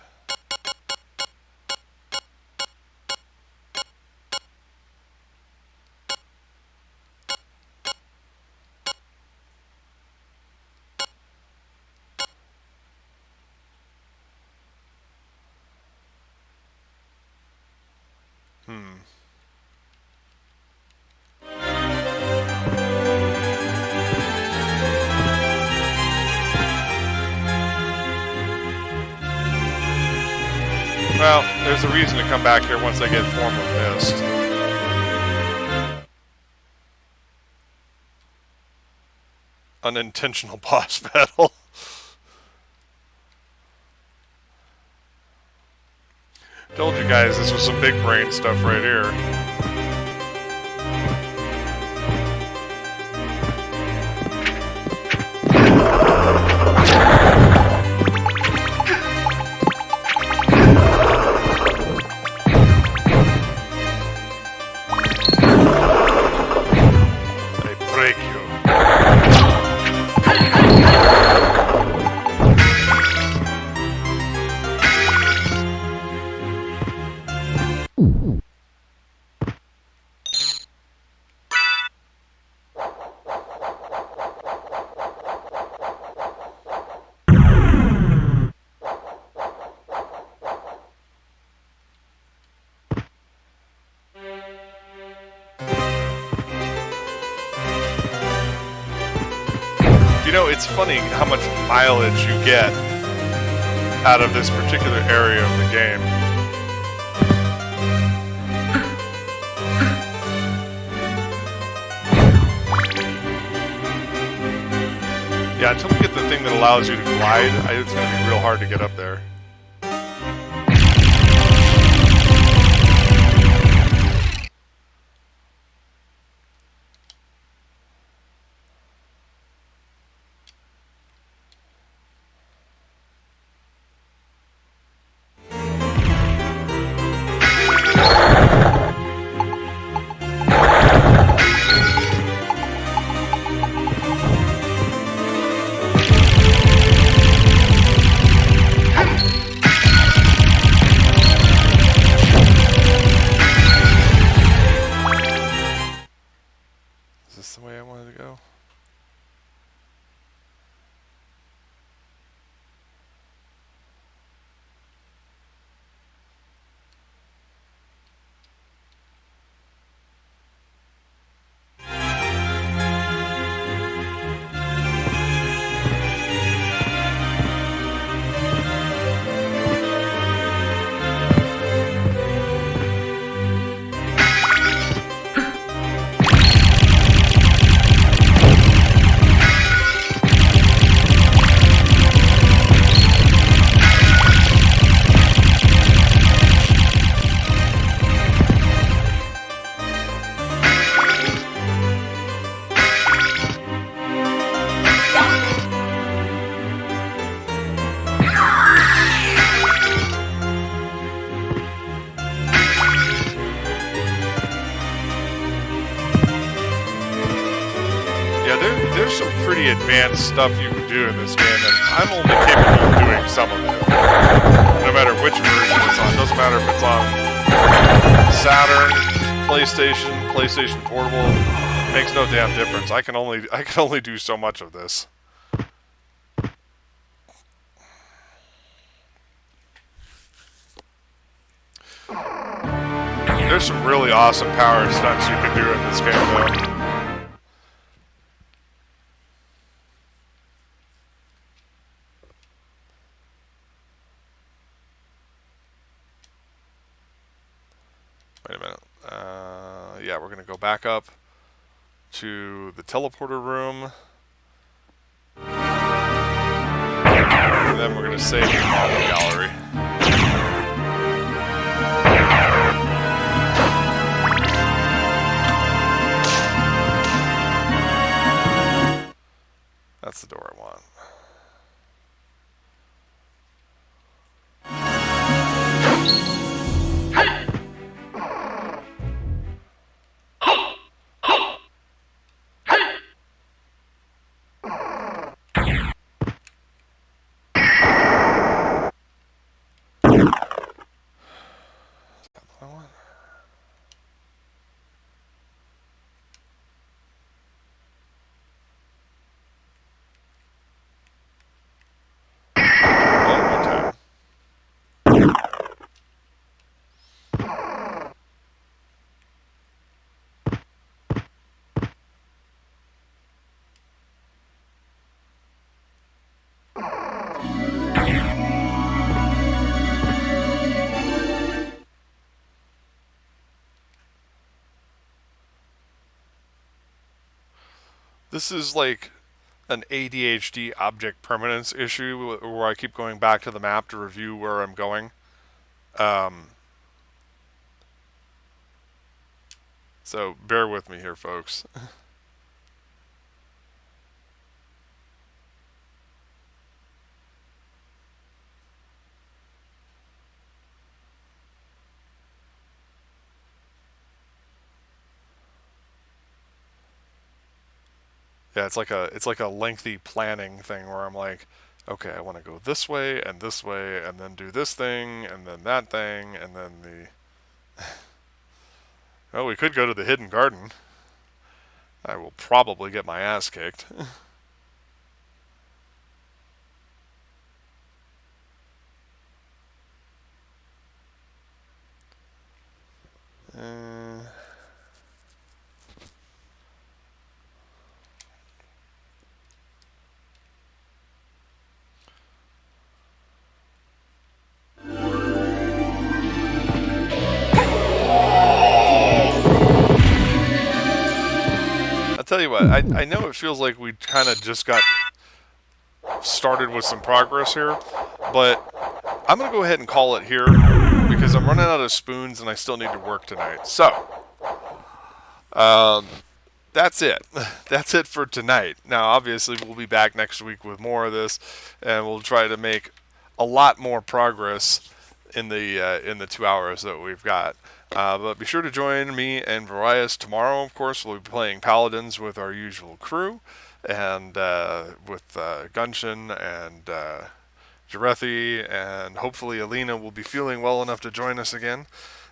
S1: Well, there's a reason to come back here once I get Form of Mist. Unintentional boss battle. Told you guys this was some big brain stuff right here. You know, it's funny how much mileage you get out of this particular area of the game. Yeah, until we get the thing that allows you to glide, it's going to be real hard to get up there. There's some pretty advanced stuff you can do in this game, and I'm only capable of doing some of it. No matter which version it's on. Doesn't matter if it's on Saturn, PlayStation Portable. It makes no damn difference. I can only do so much of this. There's some really awesome power stunts you can do in this game, though. Wait a minute. Yeah, we're going to go back up to the teleporter room. And then we're going to save the model gallery. That's the door I want. This is like an ADHD object permanence issue where I keep going back to the map to review where I'm going. So bear with me here, folks. Yeah, it's like a lengthy planning thing where I'm like, okay, I want to go this way, and then do this thing, and then that thing, and then the... Well, we could go to the hidden garden. I will probably get my ass kicked. I'll tell you what, I know it feels like we kind of just got started with some progress here, but I'm going to go ahead and call it here because I'm running out of spoons and I still need to work tonight. So, that's it. That's it for tonight. Now, obviously, we'll be back next week with more of this, and we'll try to make a lot more progress in the 2 hours that we've got. But be sure to join me and Varias tomorrow. Of course, we'll be playing Paladins with our usual crew, and with Gunshin and Jarethi, and hopefully Alina will be feeling well enough to join us again.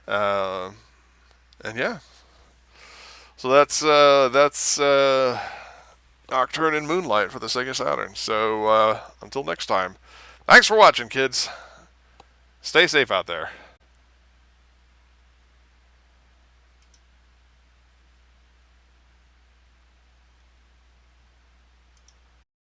S1: And yeah. So that's Nocturne and Moonlight for the Sega Saturn. So until next time, thanks for watching, kids. Stay safe out there.